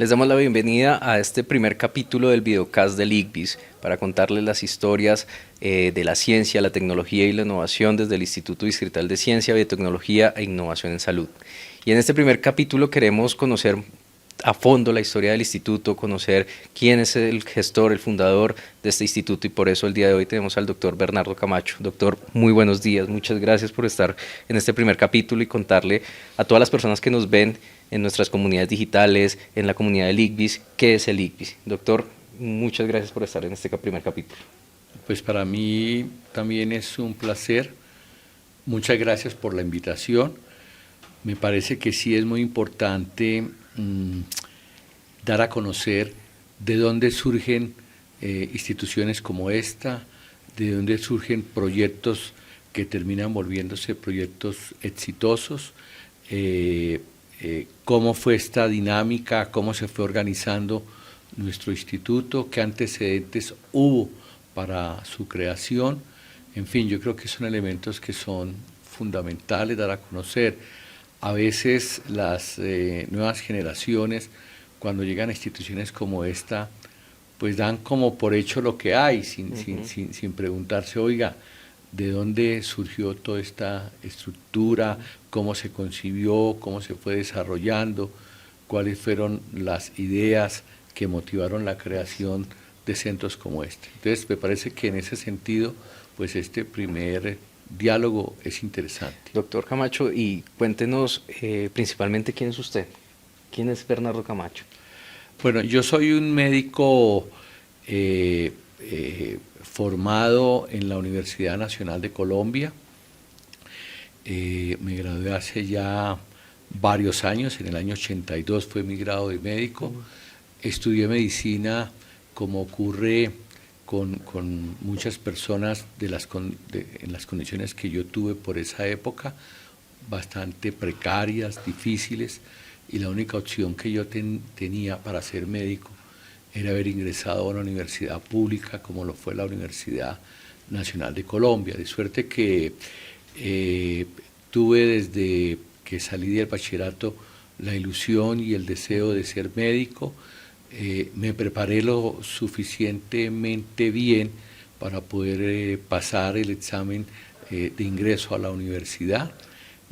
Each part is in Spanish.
Les damos la bienvenida a este primer capítulo del videocast del ICBIS para contarles las historias de la ciencia, la tecnología y la innovación desde el Instituto Distrital de Ciencia, Biotecnología e Innovación en Salud. Y en este primer capítulo queremos conocer a fondo la historia del instituto, conocer quién es el gestor, el fundador de este instituto, y por eso el día de hoy tenemos al doctor Bernardo Camacho. Doctor, muy buenos días, muchas gracias por estar en este primer capítulo y contarle a todas las personas que nos ven en nuestras comunidades digitales, en la comunidad del ICBIS, qué es el ICBIS. Doctor, muchas gracias por estar en este primer capítulo. Pues para mí también es un placer. Muchas gracias por la invitación. Me parece que sí es muy importante dar a conocer de dónde surgen instituciones como esta, de dónde surgen proyectos que terminan volviéndose proyectos exitosos, cómo fue esta dinámica, cómo se fue organizando nuestro instituto, qué antecedentes hubo para su creación. En fin, yo creo que son elementos que son fundamentales dar a conocer. A veces las nuevas generaciones, cuando llegan a instituciones como esta, pues dan como por hecho lo que hay, sin preguntarse, oiga, ¿de dónde surgió toda esta estructura? ¿Cómo se concibió? ¿Cómo se fue desarrollando? ¿Cuáles fueron las ideas que motivaron la creación de centros como este? Entonces, me parece que en ese sentido, pues este primer diálogo es interesante. Doctor Camacho, y cuéntenos principalmente quién es usted. ¿Quién es Bernardo Camacho? Bueno, yo soy un médico formado en la Universidad Nacional de Colombia. Me gradué hace ya varios años, en el año 82 fue mi grado de médico. Estudié medicina, como ocurre con muchas personas en las condiciones que yo tuve por esa época, bastante precarias, difíciles, y la única opción que yo tenía para ser médico era haber ingresado a una universidad pública como lo fue la Universidad Nacional de Colombia, de suerte que tuve desde que salí del bachillerato la ilusión y el deseo de ser médico. Me preparé lo suficientemente bien para poder pasar el examen de ingreso a la universidad,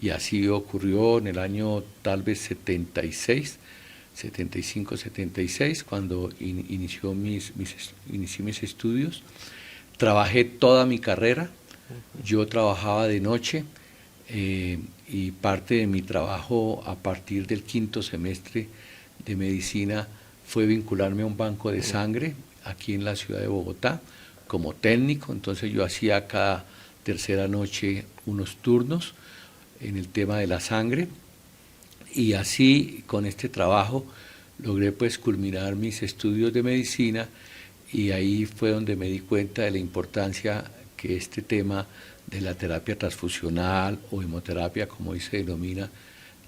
y así ocurrió en el año tal vez 75, 76, cuando inicié mis estudios. Trabajé toda mi carrera, yo trabajaba de noche, y parte de mi trabajo a partir del quinto semestre de medicina fue vincularme a un banco de sangre aquí en la ciudad de Bogotá como técnico. Entonces yo hacía cada tercera noche unos turnos en el tema de la sangre, y así con este trabajo logré pues culminar mis estudios de medicina, y ahí fue donde me di cuenta de la importancia que este tema de la terapia transfusional o hemoterapia, como hoy se denomina,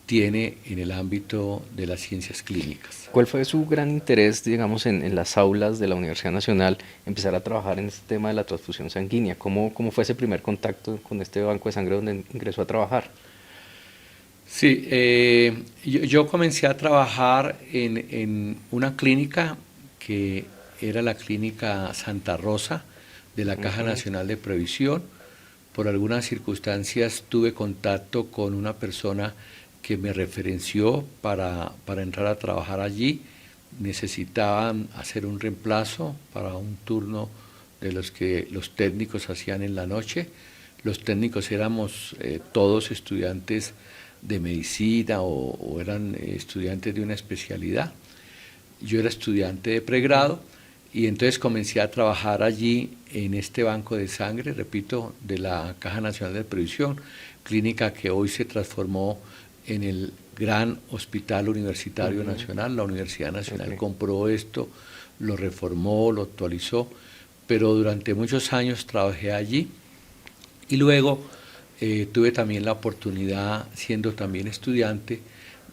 tiene en el ámbito de las ciencias clínicas. ¿Cuál fue su gran interés, digamos, en las aulas de la Universidad Nacional, empezar a trabajar en este tema de la transfusión sanguínea? ¿Cómo fue ese primer contacto con este banco de sangre donde ingresó a trabajar? Sí, yo comencé a trabajar en una clínica que era la Clínica Santa Rosa de la Caja Nacional de Previsión. Por algunas circunstancias tuve contacto con una persona que me referenció para entrar a trabajar allí. Necesitaban hacer un reemplazo para un turno de los que los técnicos hacían en la noche. Los técnicos éramos todos estudiantes de medicina o eran estudiantes de una especialidad. Yo era estudiante de pregrado, y entonces comencé a trabajar allí en este banco de sangre, repito, de la Caja Nacional de Previsión, clínica que hoy se transformó en el gran Hospital Universitario Nacional. La Universidad Nacional compró esto, lo reformó, lo actualizó, pero durante muchos años trabajé allí, y luego tuve también la oportunidad, siendo también estudiante,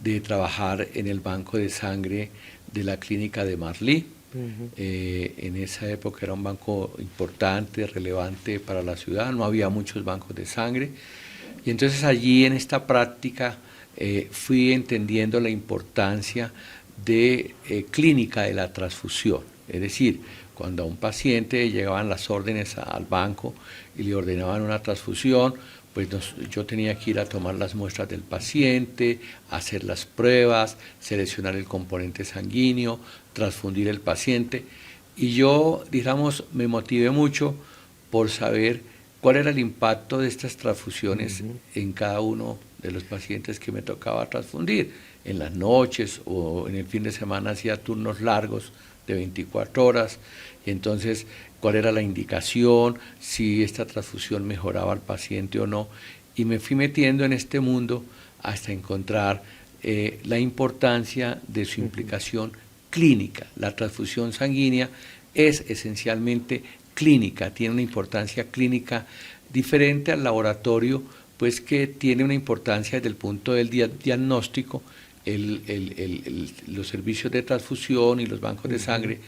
de trabajar en el banco de sangre de la clínica de Marlí. En esa época era un banco importante, relevante para la ciudad, no había muchos bancos de sangre, y entonces allí en esta práctica fui entendiendo la importancia de clínica de la transfusión. Es decir, cuando a un paciente llegaban las órdenes al banco y le ordenaban una transfusión, pues yo tenía que ir a tomar las muestras del paciente, hacer las pruebas, seleccionar el componente sanguíneo, transfundir el paciente. Y yo, digamos, me motivé mucho por saber cuál era el impacto de estas transfusiones en cada uno de los pacientes que me tocaba transfundir. En las noches o en el fin de semana hacía turnos largos de 24 horas, y entonces cuál era la indicación, si esta transfusión mejoraba al paciente o no, y me fui metiendo en este mundo hasta encontrar la importancia de su implicación clínica. La transfusión sanguínea es esencialmente clínica, tiene una importancia clínica diferente al laboratorio, pues que tiene una importancia desde el punto del diagnóstico. Los servicios de transfusión y los bancos de sangre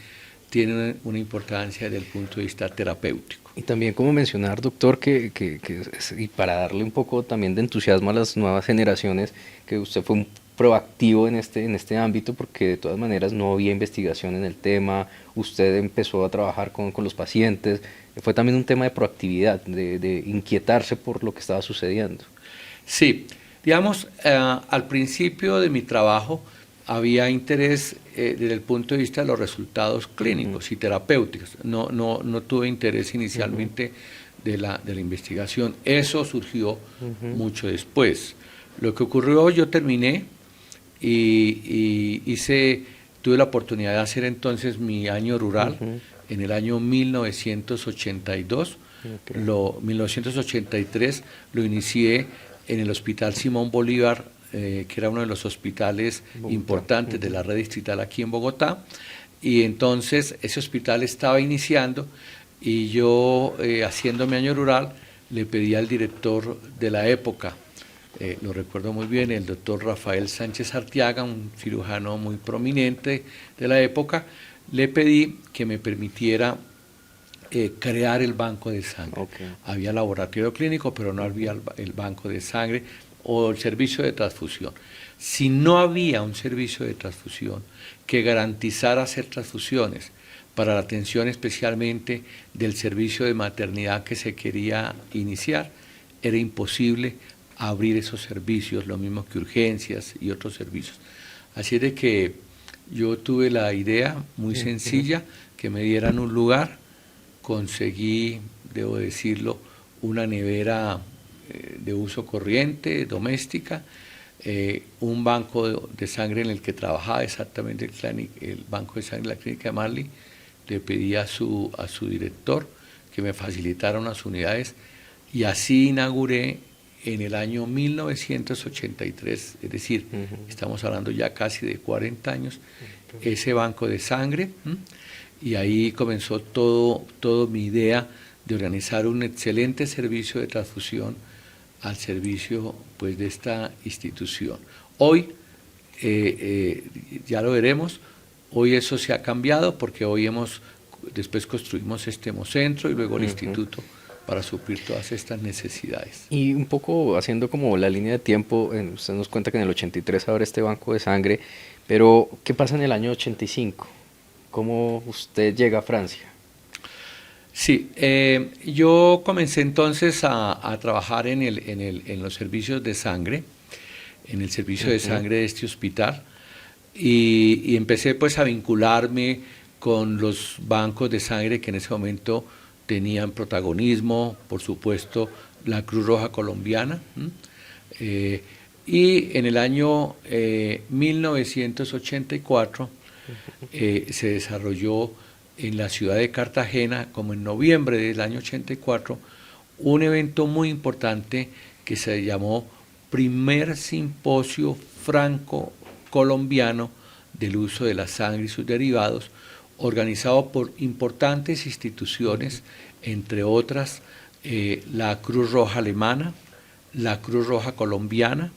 tienen una importancia desde el punto de vista terapéutico. Y también como mencionar, doctor, y para darle un poco también de entusiasmo a las nuevas generaciones, que usted fue un proactivo en este ámbito, porque de todas maneras no había investigación en el tema, usted empezó a trabajar con los pacientes, fue también un tema de proactividad, de inquietarse por lo que estaba sucediendo. Sí, digamos, al principio de mi trabajo había interés desde el punto de vista de los resultados clínicos y terapéuticos. No tuve interés inicialmente de la investigación. Eso surgió mucho después. Lo que ocurrió, yo terminé y tuve la oportunidad de hacer entonces mi año rural en el año 1982. 1983 lo inicié en el Hospital Simón Bolívar, que era uno de los hospitales importantes de la red distrital aquí en Bogotá, y entonces ese hospital estaba iniciando y yo, haciendo mi año rural, le pedí al director de la época, lo recuerdo muy bien, el doctor Rafael Sánchez Arteaga, un cirujano muy prominente de la época, le pedí que me permitiera crear el banco de sangre. Okay. Había laboratorio clínico, pero no había el banco de sangre o el servicio de transfusión. Si no había un servicio de transfusión que garantizara hacer transfusiones para la atención especialmente del servicio de maternidad que se quería iniciar, era imposible abrir esos servicios, lo mismo que urgencias y otros servicios. Así de que yo tuve la idea muy sencilla, que me dieran un lugar, conseguí, debo decirlo, una nevera de uso corriente, doméstica, un banco de sangre en el que trabajaba exactamente el banco de sangre de la clínica de Marley. Le pedí a su director que me facilitara unas unidades y así inauguré en el año 1983, es decir, estamos hablando ya casi de 40 años, ese banco de sangre. Y ahí comenzó todo mi idea de organizar un excelente servicio de transfusión al servicio pues de esta institución. Hoy, ya lo veremos, hoy eso se ha cambiado porque hoy después construimos este hemocentro y luego el instituto para suplir todas estas necesidades. Y un poco haciendo como la línea de tiempo, usted nos cuenta que en el 83 abre este banco de sangre, pero ¿qué pasa en el año 85? ¿Cómo usted llega a Francia? Sí, yo comencé entonces a trabajar en los servicios de sangre, en el servicio de sangre de este hospital, y empecé pues a vincularme con los bancos de sangre que en ese momento tenían protagonismo, por supuesto la Cruz Roja Colombiana, y en el año 1984 se desarrolló en la ciudad de Cartagena, como en noviembre del año 84, un evento muy importante que se llamó Primer Simposio Franco-Colombiano del Uso de la Sangre y sus Derivados, organizado por importantes instituciones, entre otras la Cruz Roja Alemana, la Cruz Roja Colombiana,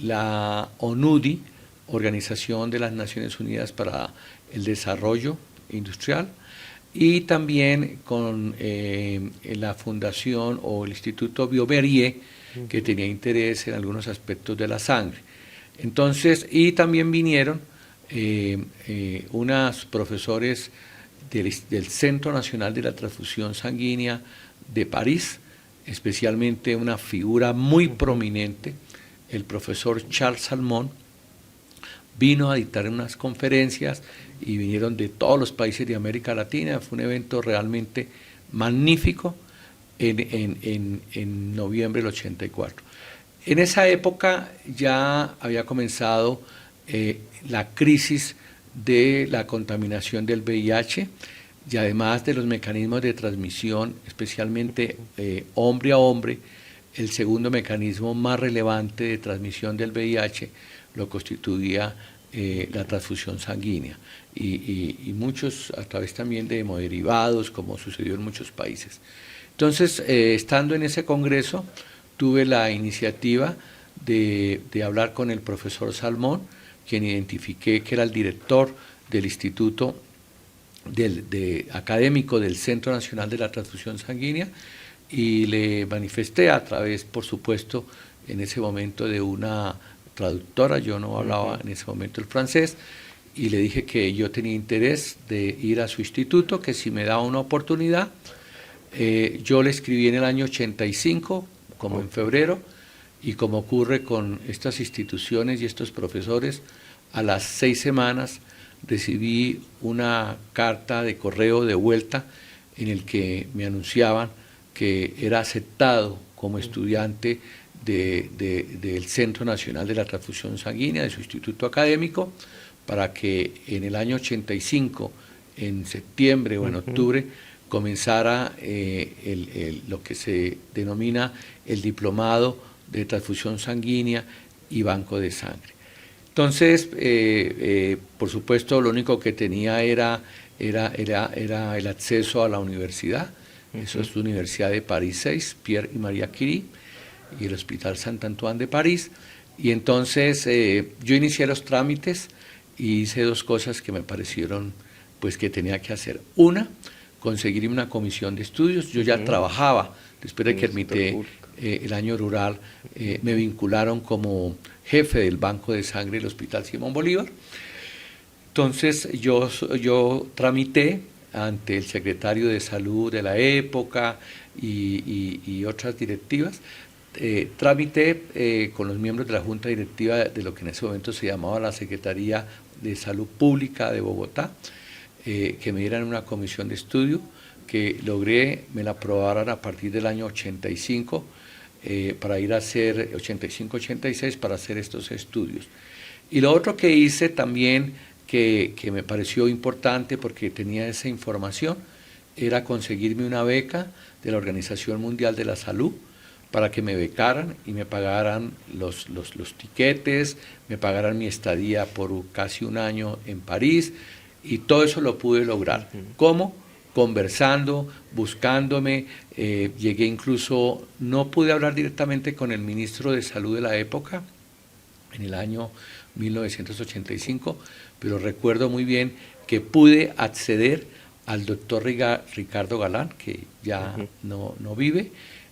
la ONUDI, Organización de las Naciones Unidas para el Desarrollo Industrial, y también con la Fundación o el Instituto Bioberrier, que tenía interés en algunos aspectos de la sangre. Entonces, y también vinieron unos profesores del Centro Nacional de la Transfusión Sanguínea de París, especialmente una figura muy prominente, el profesor Charles Salmón, vino a dictar unas conferencias y vinieron de todos los países de América Latina. Fue un evento realmente magnífico en noviembre del 84. En esa época ya había comenzado la crisis de la contaminación del VIH y además de los mecanismos de transmisión, especialmente hombre a hombre. El segundo mecanismo más relevante de transmisión del VIH lo constituía la transfusión sanguínea y muchos a través también de hemoderivados, como sucedió en muchos países. Entonces, estando en ese congreso, tuve la iniciativa de hablar con el profesor Salmón, quien identifiqué que era el director del Instituto académico del Centro Nacional de la Transfusión Sanguínea, y le manifesté a través, por supuesto, en ese momento de una traductora, yo no hablaba en ese momento el francés, y le dije que yo tenía interés de ir a su instituto, que si me daba una oportunidad. Yo le escribí en el año 85, como en febrero, y como ocurre con estas instituciones y estos profesores, a las 6 semanas recibí una carta de correo de vuelta en el que me anunciaban que era aceptado como estudiante del Centro Nacional de la Transfusión Sanguínea, de su instituto académico, para que en el año 85, en septiembre o en octubre, comenzara lo que se denomina el diplomado de transfusión sanguínea y banco de sangre. Entonces, por supuesto, lo único que tenía era el acceso a la universidad. Eso es la Universidad de París 6, Pierre y Marie Curie, y el Hospital Saint-Antoine de París. Y entonces yo inicié los trámites y hice dos cosas que me parecieron pues que tenía que hacer. Una, conseguir una comisión de estudios. Yo ya trabajaba, después de que terminé el año rural, me vincularon como jefe del Banco de Sangre del Hospital Simón Bolívar. Entonces yo tramité ante el secretario de Salud de la época y otras directivas, tramité con los miembros de la Junta Directiva de lo que en ese momento se llamaba la Secretaría de Salud Pública de Bogotá, que me dieran una comisión de estudio, que logré me la aprobaran a partir del año 85, para ir a hacer 85-86 para hacer estos estudios. Y lo otro que hice también, que me pareció importante porque tenía esa información, era conseguirme una beca de la Organización Mundial de la Salud para que me becaran y me pagaran los tiquetes, me pagaran mi estadía por casi un año en París, y todo eso lo pude lograr. ¿Cómo? Conversando, buscándome, llegué incluso, no pude hablar directamente con el ministro de Salud de la época, en el año 1985, pero recuerdo muy bien que pude acceder al doctor Ricardo Galán, que ya no vive,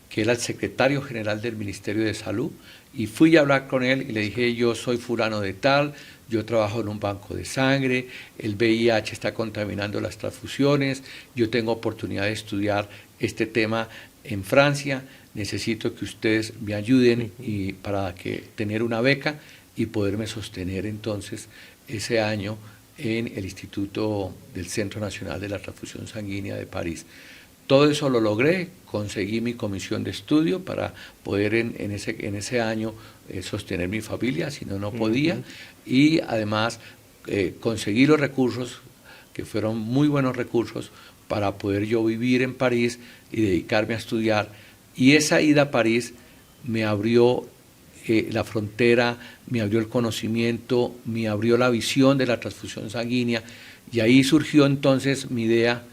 que era el secretario general del Ministerio de Salud, y fui a hablar con él y le dije: yo soy fulano de tal, yo trabajo en un banco de sangre, el VIH está contaminando las transfusiones, yo tengo oportunidad de estudiar este tema en Francia, necesito que ustedes me ayuden para tener una beca y poderme sostener entonces ese año en el Instituto del Centro Nacional de la Transfusión Sanguínea de París. Todo eso lo logré, conseguí mi comisión de estudio para poder en ese año sostener mi familia, si no, no podía, y además conseguí los recursos, que fueron muy buenos recursos, para poder yo vivir en París y dedicarme a estudiar. Y esa ida a París me abrió la frontera, me abrió el conocimiento, me abrió la visión de la transfusión sanguínea, y ahí surgió entonces mi idea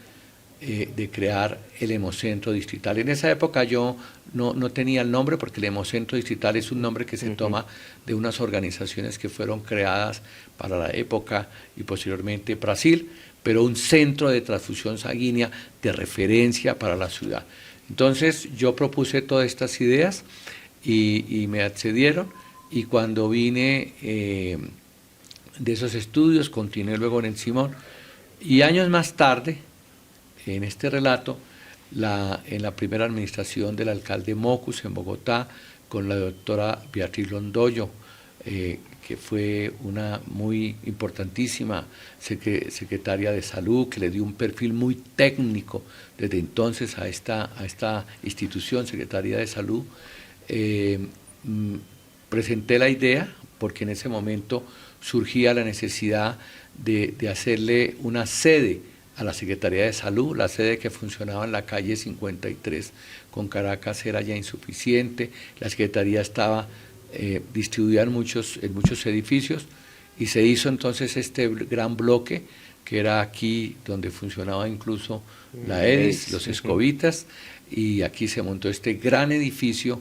de crear el Hemocentro Distrital. En esa época yo no tenía el nombre, porque el Hemocentro Distrital es un nombre que se toma de unas organizaciones que fueron creadas para la época y posteriormente Brasil, pero un centro de transfusión sanguínea de referencia para la ciudad. Entonces yo propuse todas estas ideas y me accedieron, y cuando vine de esos estudios, continué luego en el Simón, y años más tarde, en este relato, en la primera administración del alcalde Mocus en Bogotá, con la doctora Beatriz Londoño, que fue una muy importantísima secretaria de salud, que le dio un perfil muy técnico desde entonces a esta institución, Secretaría de Salud. Presenté la idea porque en ese momento surgía la necesidad de hacerle una sede a la Secretaría de Salud. La sede que funcionaba en la calle 53 con Caracas era ya insuficiente, la Secretaría estaba distribuida en muchos edificios, y se hizo entonces este gran bloque que era aquí donde funcionaba incluso la EDIS, los escobitas, y aquí se montó este gran edificio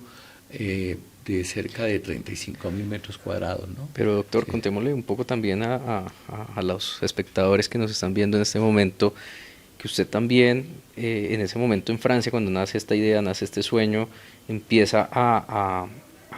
de cerca de 35.000 metros cuadrados, ¿no? Pero doctor, Sí. contémosle un poco también a los espectadores que nos están viendo en este momento, que usted también en ese momento en Francia, cuando nace esta idea, nace este sueño, empieza a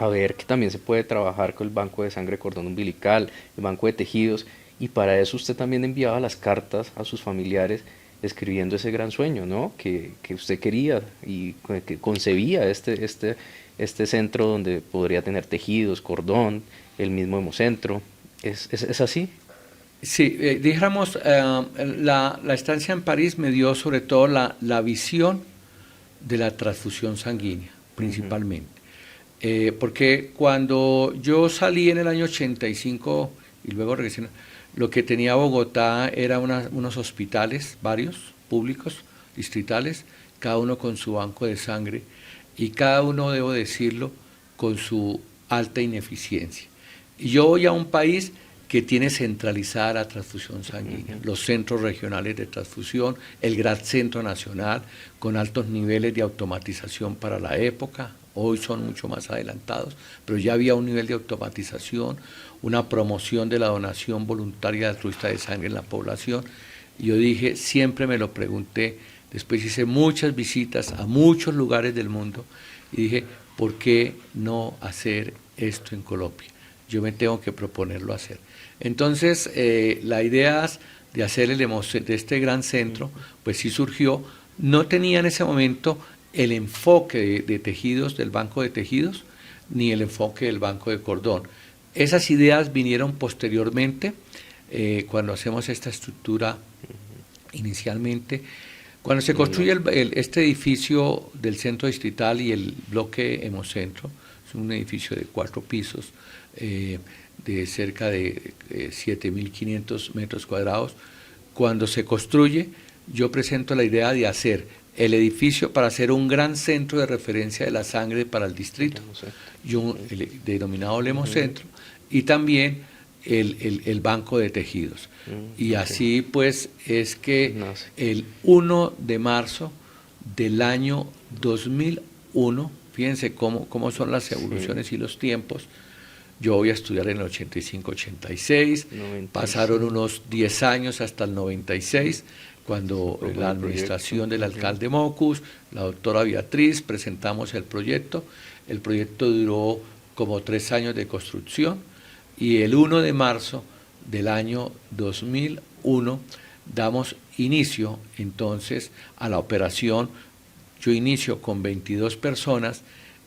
ver que también se puede trabajar con el banco de sangre cordón umbilical, el banco de tejidos, y para eso usted también enviaba las cartas a sus familiares escribiendo ese gran sueño, ¿no? Que usted quería y que concebía este centro donde podría tener tejidos, cordón, el mismo hemocentro. ¿Es así? Sí, dijéramos, la estancia en París me dio sobre todo la visión de la transfusión sanguínea, principalmente. Porque cuando yo salí en el año 85 y luego regresé, lo que tenía Bogotá era unos hospitales, varios, públicos, distritales, cada uno con su banco de sangre, y cada uno, debo decirlo, con su alta ineficiencia. Y yo voy a un país que tiene centralizada la transfusión sanguínea, los centros regionales de transfusión, el gran centro nacional, con altos niveles de automatización para la época. Hoy son mucho más adelantados, pero ya había un nivel de automatización, una promoción de la donación voluntaria altruista de sangre en la población. Y yo dije, siempre me lo pregunté, después hice muchas visitas a muchos lugares del mundo y dije, ¿por qué no hacer esto en Colombia? Yo me tengo que proponerlo hacer. Entonces, la idea de hacer de este gran centro, pues sí surgió. No tenía en ese momento el enfoque de tejidos, del banco de tejidos, ni el enfoque del banco de cordón. Esas ideas vinieron posteriormente, cuando hacemos esta estructura inicialmente. Cuando se construye este edificio del centro distrital y el bloque hemocentro, es un edificio de 4 pisos, de cerca de 7.500 metros cuadrados. Cuando se construye, yo presento la idea de hacer el edificio para hacer un gran centro de referencia de la sangre para el distrito, denominado el hemocentro, y también el banco de tejidos. Y así pues es que el 1 de marzo del año 2001, fíjense cómo son las evoluciones y los tiempos. Yo voy a estudiar en el 85-86, pasaron unos 10 años hasta el 96, cuando la administración del alcalde Mocus, la doctora Beatriz, presentamos el proyecto. El proyecto duró como 3 años de construcción, y el 1 de marzo del año 2001 damos inicio entonces a la operación. Yo inicio con 22 personas.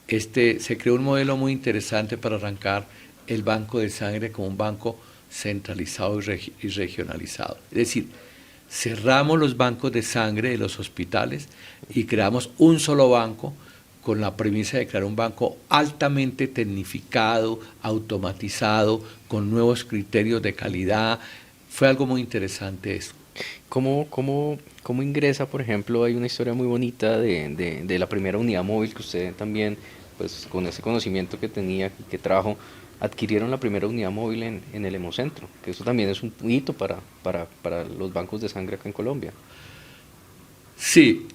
Se creó un modelo muy interesante para arrancar el banco de sangre como un banco centralizado y regionalizado. Es decir, cerramos los bancos de sangre de los hospitales y creamos un solo banco, con la premisa de crear un banco altamente tecnificado, automatizado, con nuevos criterios de calidad. Fue algo muy interesante eso. ¿Cómo ingresa, por ejemplo? Hay una historia muy bonita de la primera unidad móvil que usted también, pues con ese conocimiento que tenía y que trajo, adquirieron la primera unidad móvil en el hemocentro, que eso también es un hito para los bancos de sangre acá en Colombia. Sí,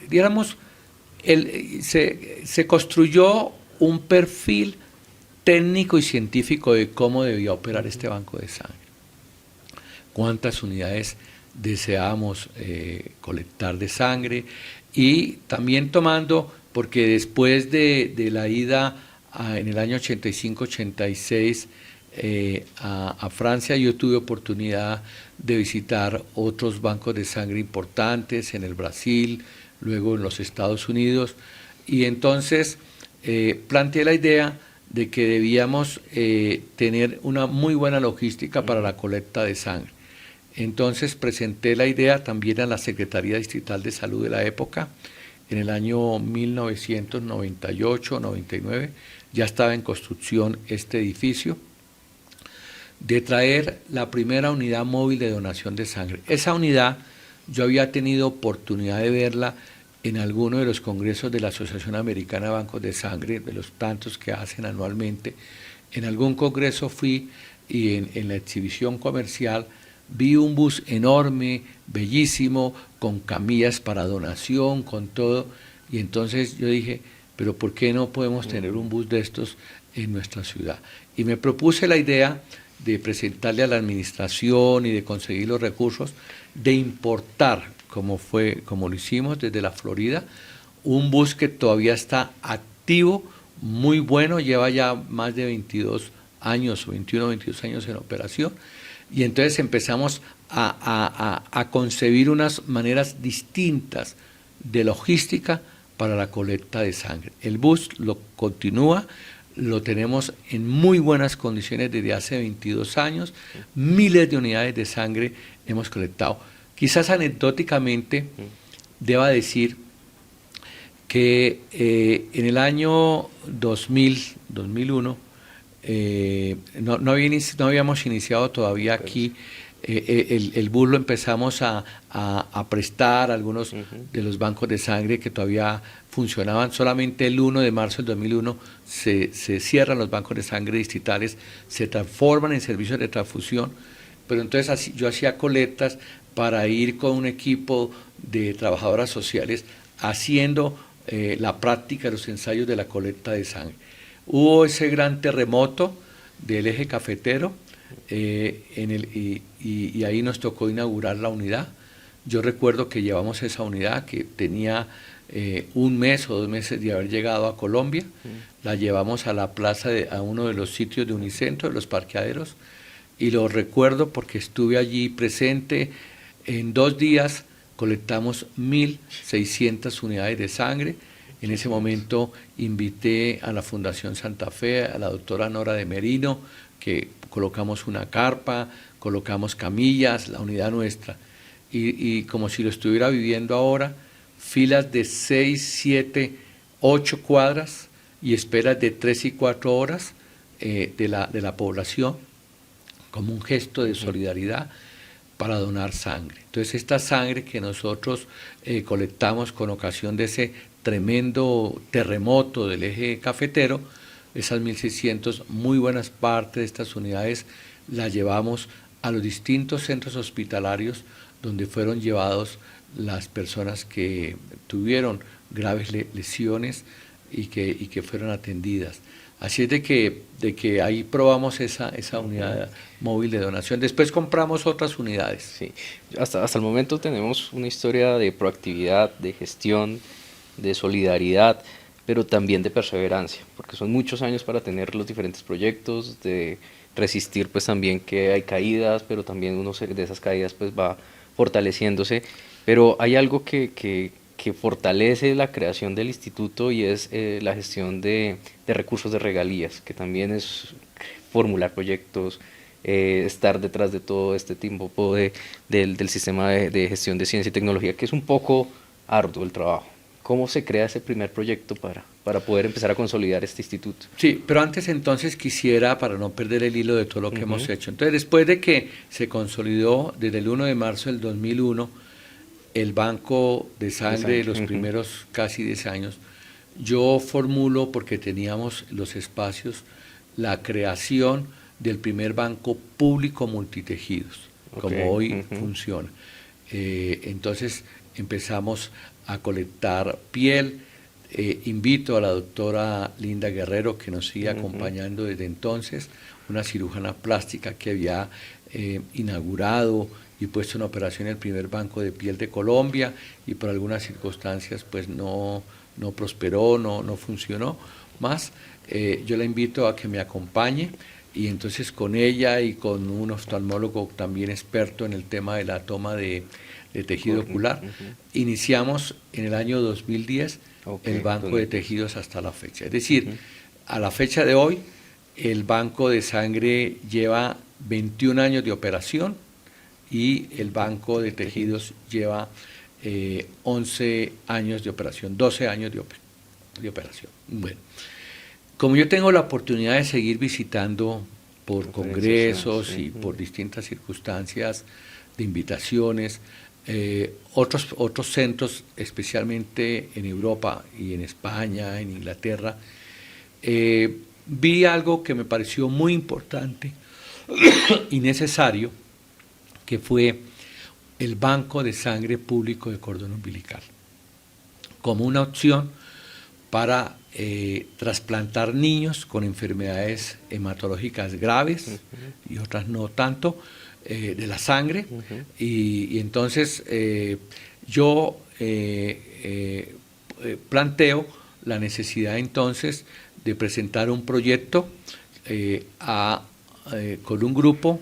digamos, se construyó un perfil técnico y científico de cómo debía operar este banco de sangre. Cuántas unidades deseábamos colectar de sangre, y también tomando, porque después de la ida en el año 85-86 a Francia. Yo tuve oportunidad de visitar otros bancos de sangre importantes en el Brasil, luego en los Estados Unidos, y entonces planteé la idea de que debíamos tener una muy buena logística para la colecta de sangre. Entonces presenté la idea también a la Secretaría Distrital de Salud de la época, en el año 1998-99, ya estaba en construcción este edificio, de traer la primera unidad móvil de donación de sangre. Esa unidad yo había tenido oportunidad de verla en alguno de los congresos de la Asociación Americana de Bancos de Sangre, de los tantos que hacen anualmente. En algún congreso fui y en la exhibición comercial vi un bus enorme, bellísimo, con camillas para donación, con todo, y entonces yo dije, pero ¿por qué no podemos tener un bus de estos en nuestra ciudad? Y me propuse la idea de presentarle a la administración y de conseguir los recursos, de importar, como lo hicimos desde la Florida, un bus que todavía está activo, muy bueno, lleva ya más de 22 años, 21 o 22 años en operación, y entonces empezamos a concebir unas maneras distintas de logística para la colecta de sangre. El bus lo continúa, lo tenemos en muy buenas condiciones desde hace 22 años, miles de unidades de sangre hemos colectado. Quizás anecdóticamente deba decir que en el año 2001, no habíamos iniciado todavía aquí, el bus lo empezamos a prestar a algunos de los bancos de sangre que todavía funcionaban. Solamente el 1 de marzo del 2001 se cierran los bancos de sangre distritales, se transforman en servicios de transfusión, pero entonces yo hacía colectas para ir con un equipo de trabajadoras sociales haciendo la práctica de los ensayos de la colecta de sangre. Hubo ese gran terremoto del eje cafetero y ahí nos tocó inaugurar la unidad. Yo recuerdo que llevamos esa unidad que tenía un mes o 2 meses de haber llegado a Colombia, la llevamos a la plaza, a uno de los sitios de Unicentro, de los parqueaderos, y lo recuerdo porque estuve allí presente. En 2 días colectamos 1.600 unidades de sangre. En ese momento invité a la Fundación Santa Fe, a la doctora Nora de Merino, que colocamos una carpa, colocamos camillas, la unidad nuestra. Y como si lo estuviera viviendo ahora, filas de 6, 7, 8 cuadras y esperas de 3 y 4 horas de la población, como un gesto de solidaridad para donar sangre. Entonces esta sangre que nosotros colectamos con ocasión de ese tremendo terremoto del eje cafetero, esas 1.600, muy buenas partes de estas unidades las llevamos a los distintos centros hospitalarios donde fueron llevados las personas que tuvieron graves lesiones y que fueron atendidas. Así es de que ahí probamos esa unidad móvil de donación. Después compramos otras unidades. Sí. Hasta el momento tenemos una historia de proactividad, de gestión, de solidaridad, pero también de perseverancia, porque son muchos años para tener los diferentes proyectos, de resistir pues también que hay caídas, pero también uno de esas caídas pues va fortaleciéndose. Pero hay algo que fortalece la creación del instituto y es la gestión de recursos de regalías, que también es formular proyectos, estar detrás de todo este tiempo del sistema de gestión de ciencia y tecnología, que es un poco arduo el trabajo. ¿Cómo se crea ese primer proyecto para poder empezar a consolidar este instituto? Sí, pero antes entonces quisiera, para no perder el hilo de todo lo que hemos hecho, entonces después de que se consolidó desde el 1 de marzo del 2001 el banco de sangre de los primeros casi 10 años, yo formulo, porque teníamos los espacios, la creación del primer banco público multitejidos, como hoy funciona. Entonces empezamos a colectar piel. Invito a la doctora Linda Guerrero, que nos sigue acompañando desde entonces, una cirujana plástica que había inaugurado y puesto en operación el primer banco de piel de Colombia, y por algunas circunstancias pues no prosperó, no funcionó. más, yo la invito a que me acompañe y entonces con ella y con un oftalmólogo también experto en el tema de la toma de tejido ocular, iniciamos en el año 2010 el banco de tejidos hasta la fecha. Es decir, a la fecha de hoy, el banco de sangre lleva 21 años de operación y el banco de tejidos lleva 11 años de operación, 12 años de operación. Bueno, como yo tengo la oportunidad de seguir visitando por congresos y por distintas circunstancias de invitaciones, otros centros, especialmente en Europa y en España, en Inglaterra, vi algo que me pareció muy importante y necesario, que fue el banco de sangre público de cordón umbilical, como una opción para trasplantar niños con enfermedades hematológicas graves y otras no tanto, de la sangre, y entonces yo planteo la necesidad entonces de presentar un proyecto con un grupo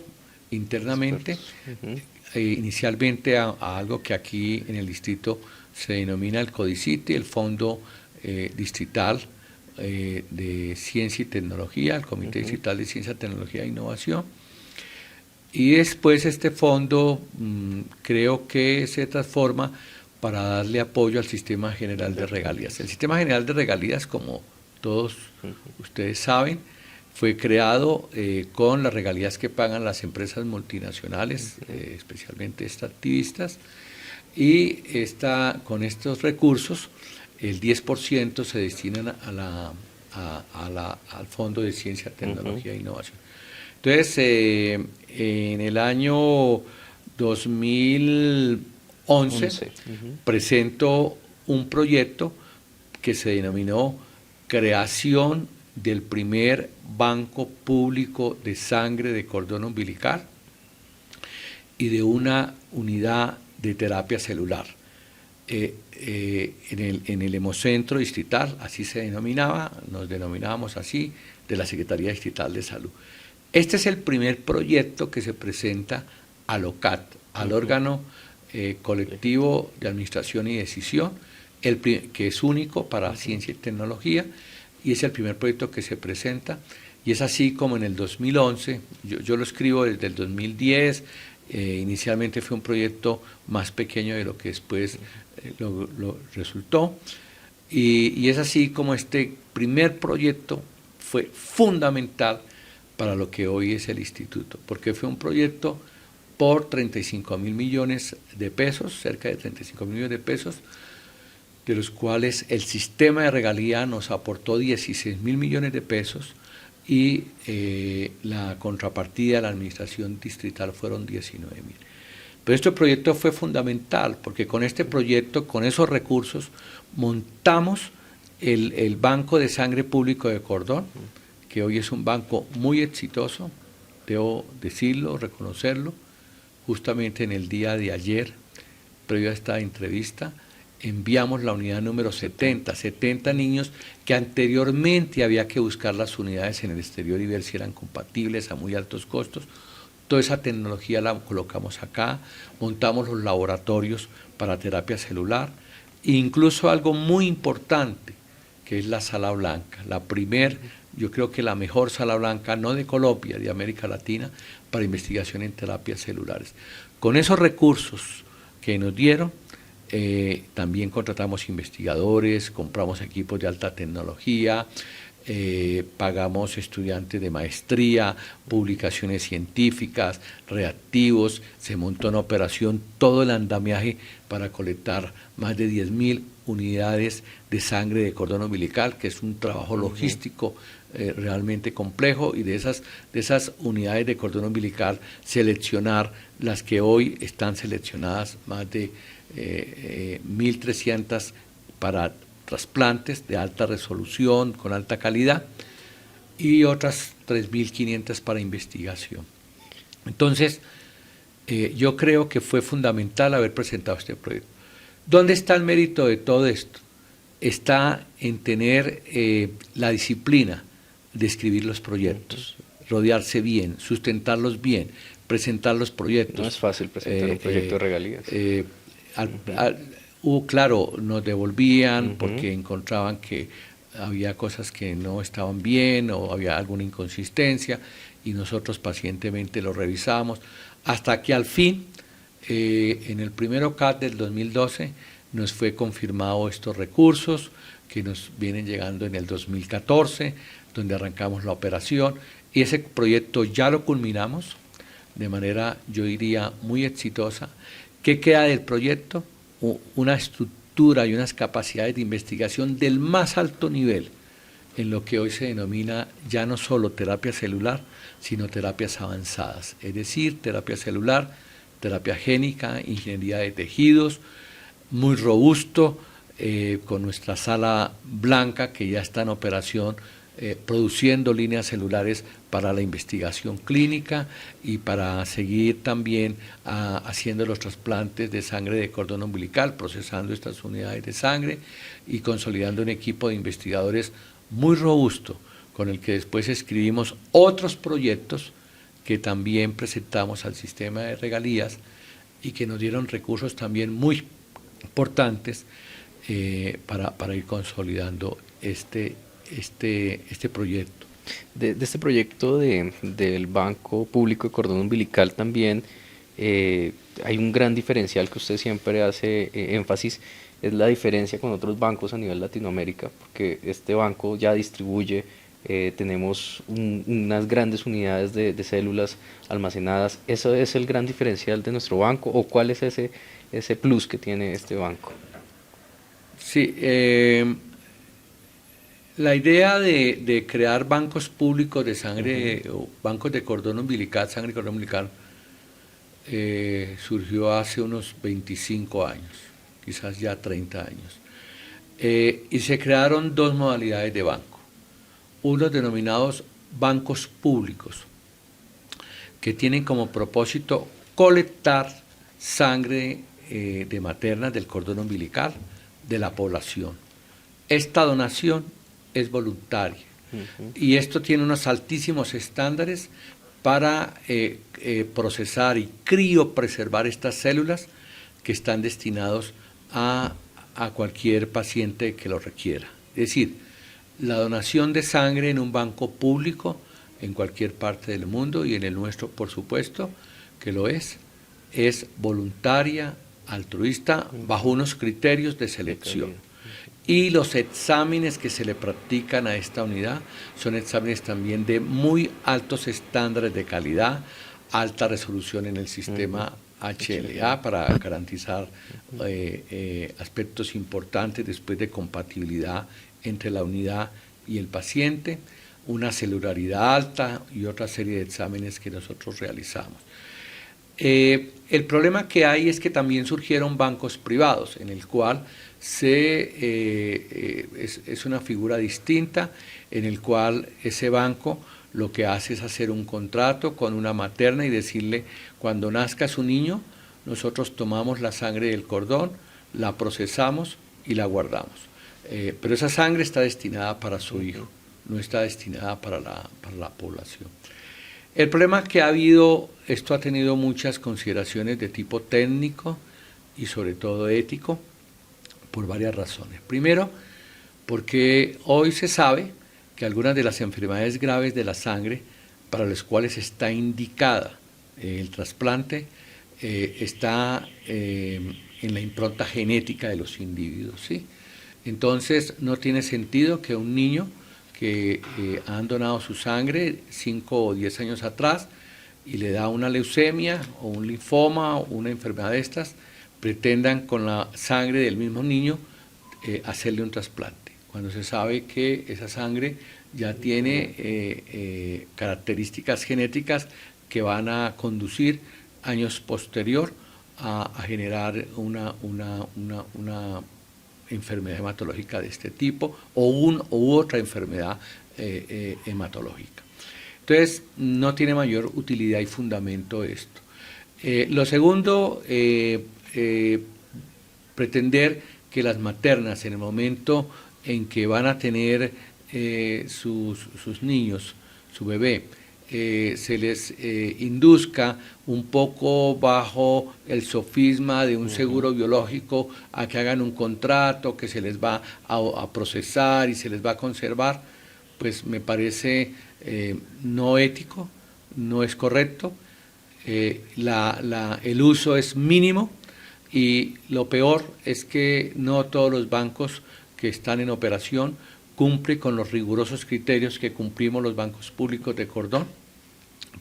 internamente, inicialmente a algo que aquí en el distrito se denomina el CODICITI, el Fondo Distrital de Ciencia y Tecnología, el Comité Distrital de Ciencia, Tecnología e Innovación. Y después este fondo creo que se transforma para darle apoyo al Sistema General de Regalías. El Sistema General de Regalías, como todos ustedes saben, fue creado con las regalías que pagan las empresas multinacionales, especialmente extractivistas, y con estos recursos el 10% se destinan al Fondo de Ciencia, Tecnología e Innovación. Entonces, en el año 2011 presento un proyecto que se denominó Creación del primer banco público de sangre de cordón umbilical y de una unidad de terapia celular. En el Hemocentro Distrital, así se denominaba, nos denominábamos así, de la Secretaría Distrital de Salud. Este es el primer proyecto que se presenta al OCAT, al órgano colectivo de administración y decisión, que es único para ciencia y tecnología, y es el primer proyecto que se presenta, y es así como en el 2011, yo lo escribo desde el 2010, inicialmente fue un proyecto más pequeño de lo que después lo resultó, y es así como este primer proyecto fue fundamental para lo que hoy es el instituto, porque fue un proyecto por 35.000 millones de pesos, cerca de 35.000 millones de pesos, de los cuales el sistema de regalía nos aportó 16.000 millones de pesos y la contrapartida de la administración distrital fueron 19.000. Pero este proyecto fue fundamental, porque con este proyecto, con esos recursos, montamos el Banco de Sangre Público de Cordón, que hoy es un banco muy exitoso, debo decirlo, reconocerlo. Justamente en el día de ayer, previo a esta entrevista, enviamos la unidad número 70 niños que anteriormente había que buscar las unidades en el exterior y ver si eran compatibles a muy altos costos. Toda esa tecnología la colocamos acá, montamos los laboratorios para terapia celular, e incluso algo muy importante, que es la sala blanca, yo creo que la mejor sala blanca, no de Colombia, de América Latina, para investigación en terapias celulares. Con esos recursos que nos dieron, también contratamos investigadores, compramos equipos de alta tecnología, pagamos estudiantes de maestría, publicaciones científicas, reactivos, se montó una operación, todo el andamiaje para colectar más de 10.000 unidades de sangre de cordón umbilical, que es un trabajo logístico realmente complejo, y de esas unidades de cordón umbilical seleccionar las que hoy están seleccionadas, más de 1.300 para trasplantes de alta resolución, con alta calidad, y otras 3.500 para investigación. Entonces, yo creo que fue fundamental haber presentado este proyecto. ¿Dónde está el mérito de todo esto? está en tener la disciplina de escribir los proyectos, rodearse bien, sustentarlos bien, presentar los proyectos. No es fácil presentar un proyecto de regalías. Claro, nos devolvían porque encontraban que había cosas que no estaban bien o había alguna inconsistencia y nosotros pacientemente lo revisábamos hasta que al fin, en el primer OCAD del 2012, nos fue confirmado estos recursos que nos vienen llegando en el 2014, donde arrancamos la operación y ese proyecto ya lo culminamos de manera, yo diría, muy exitosa. ¿Qué queda del proyecto? Una estructura y unas capacidades de investigación del más alto nivel en lo que hoy se denomina ya no solo terapia celular, sino terapias avanzadas, es decir, terapia celular, terapia génica, ingeniería de tejidos, muy robusto, con nuestra sala blanca que ya está en operación, produciendo líneas celulares para la investigación clínica y para seguir también haciendo los trasplantes de sangre de cordón umbilical, procesando estas unidades de sangre y consolidando un equipo de investigadores muy robusto, con el que después escribimos otros proyectos que también presentamos al sistema de regalías y que nos dieron recursos también muy importantes para ir consolidando este proyecto. De este proyecto del Banco Público de Cordón Umbilical también hay un gran diferencial que usted siempre hace énfasis, es la diferencia con otros bancos a nivel Latinoamérica, porque este banco ya distribuye, tenemos unas grandes unidades de células almacenadas. ¿Eso es el gran diferencial de nuestro banco o cuál es ese plus que tiene este banco? Sí, la idea de crear bancos públicos de sangre, o bancos de cordón umbilical, sangre y cordón umbilical, surgió hace unos 25 años, quizás ya 30 años. Y se crearon dos modalidades de banco. Unos denominados bancos públicos, que tienen como propósito colectar sangre de maternas del cordón umbilical de la población. Esta donación es voluntaria y esto tiene unos altísimos estándares para procesar y criopreservar estas células que están destinados a cualquier paciente que lo requiera. Es decir, la donación de sangre en un banco público en cualquier parte del mundo y en el nuestro, por supuesto, que lo es voluntaria, altruista, bajo unos criterios de selección. Y los exámenes que se le practican a esta unidad son exámenes también de muy altos estándares de calidad, alta resolución en el sistema HLA para garantizar aspectos importantes después de compatibilidad entre la unidad y el paciente, una celularidad alta y otra serie de exámenes que nosotros realizamos. El problema que hay es que también surgieron bancos privados, en el cual es una figura distinta, en el cual ese banco lo que hace es hacer un contrato con una materna y decirle, cuando nazca su niño, nosotros tomamos la sangre del cordón, la procesamos y la guardamos. Pero esa sangre está destinada para su hijo, no está destinada para la población. El problema que ha habido, esto ha tenido muchas consideraciones de tipo técnico y sobre todo ético, por varias razones. Primero, porque hoy se sabe que algunas de las enfermedades graves de la sangre para las cuales está indicada el trasplante está en la impronta genética de los individuos, ¿sí? Entonces no tiene sentido que un niño que han donado su sangre 5 o 10 años atrás y le da una leucemia o un linfoma o una enfermedad de estas, pretendan con la sangre del mismo niño hacerle un trasplante, cuando se sabe que esa sangre ya tiene características genéticas que van a conducir años posterior a generar una enfermedad hematológica de este tipo u otra enfermedad hematológica. Entonces, no tiene mayor utilidad y fundamento esto. Lo segundo, pretender que las maternas, en el momento en que van a tener sus niños, su bebé, se les induzca un poco bajo el sofisma de un seguro biológico a que hagan un contrato que se les va a procesar y se les va a conservar, pues me parece no ético, no es correcto. El uso es mínimo y lo peor es que no todos los bancos que están en operación cumplen con los rigurosos criterios que cumplimos los bancos públicos de cordón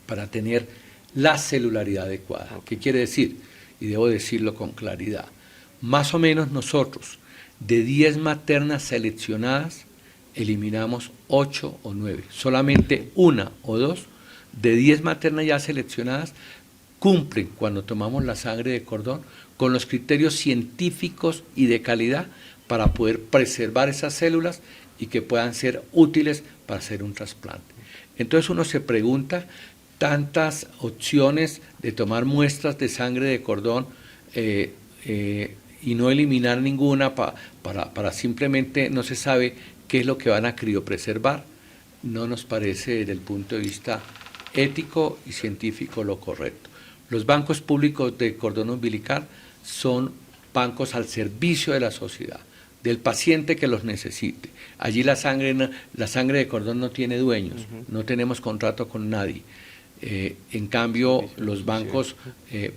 para tener la celularidad adecuada. ¿Qué quiere decir? Y debo decirlo con claridad. Más o menos nosotros, de 10 maternas seleccionadas, eliminamos 8 o 9. Solamente una o dos de 10 maternas ya seleccionadas cumplen, cuando tomamos la sangre de cordón, con los criterios científicos y de calidad para poder preservar esas células y que puedan ser útiles para hacer un trasplante. Entonces uno se pregunta, tantas opciones de tomar muestras de sangre de cordón y no eliminar ninguna para simplemente no se sabe qué es lo que van a criopreservar, no nos parece desde el punto de vista ético y científico lo correcto. Los bancos públicos de cordón umbilical son bancos al servicio de la sociedad, del paciente que los necesite. Allí la sangre de cordón no tiene dueños, no tenemos contrato con nadie. En cambio, los bancos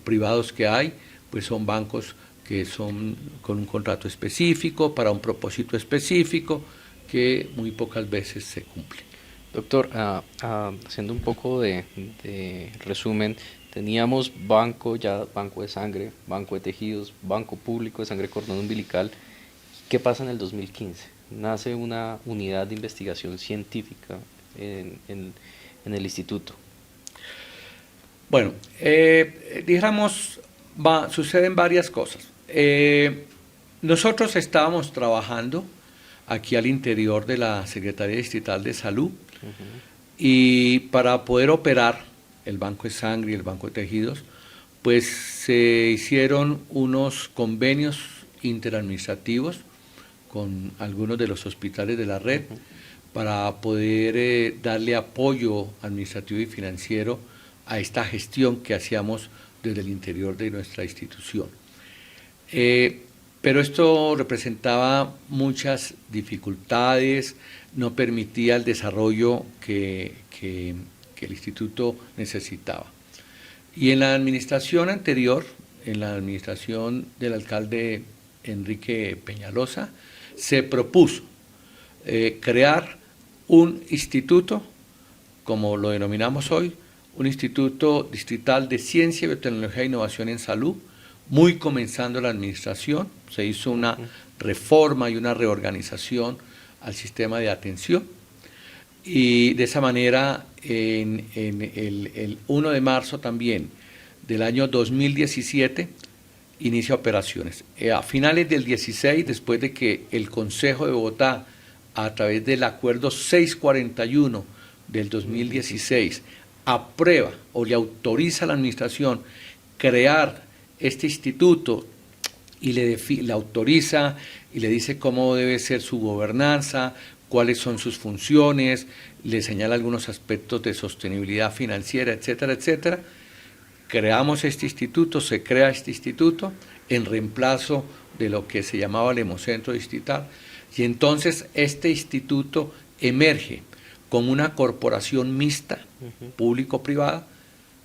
privados que hay, pues son bancos que son con un contrato específico, para un propósito específico, que muy pocas veces se cumple. Doctor, haciendo un poco de resumen, teníamos banco de sangre, banco de tejidos, banco público de sangre de cordón umbilical. ¿Qué pasa en el 2015? Nace una unidad de investigación científica en el instituto. Bueno, digamos, suceden varias cosas. Nosotros estábamos trabajando aquí al interior de la Secretaría Distrital de Salud y para poder operar el banco de sangre y el banco de tejidos, pues se hicieron unos convenios interadministrativos con algunos de los hospitales de la red para poder darle apoyo administrativo y financiero a esta gestión que hacíamos desde el interior de nuestra institución. Pero esto representaba muchas dificultades, no permitía el desarrollo que el instituto necesitaba. Y en la administración anterior, en la administración del alcalde Enrique Peñalosa, se propuso crear un instituto, como lo denominamos hoy, un instituto distrital de ciencia, biotecnología e innovación en salud. Muy comenzando la administración, se hizo una reforma y una reorganización al sistema de atención y de esa manera en el 1 de marzo también del año 2017 inicia operaciones. A finales del 16, después de que el Consejo de Bogotá, a través del acuerdo 641 del 2016, aprueba o le autoriza a la administración crear este instituto y le autoriza y le dice cómo debe ser su gobernanza, cuáles son sus funciones, le señala algunos aspectos de sostenibilidad financiera, etcétera, etcétera. Creamos este instituto, se crea este instituto en reemplazo de lo que se llamaba el Hemocentro Distrital, y entonces este instituto emerge como una corporación mixta, público-privada,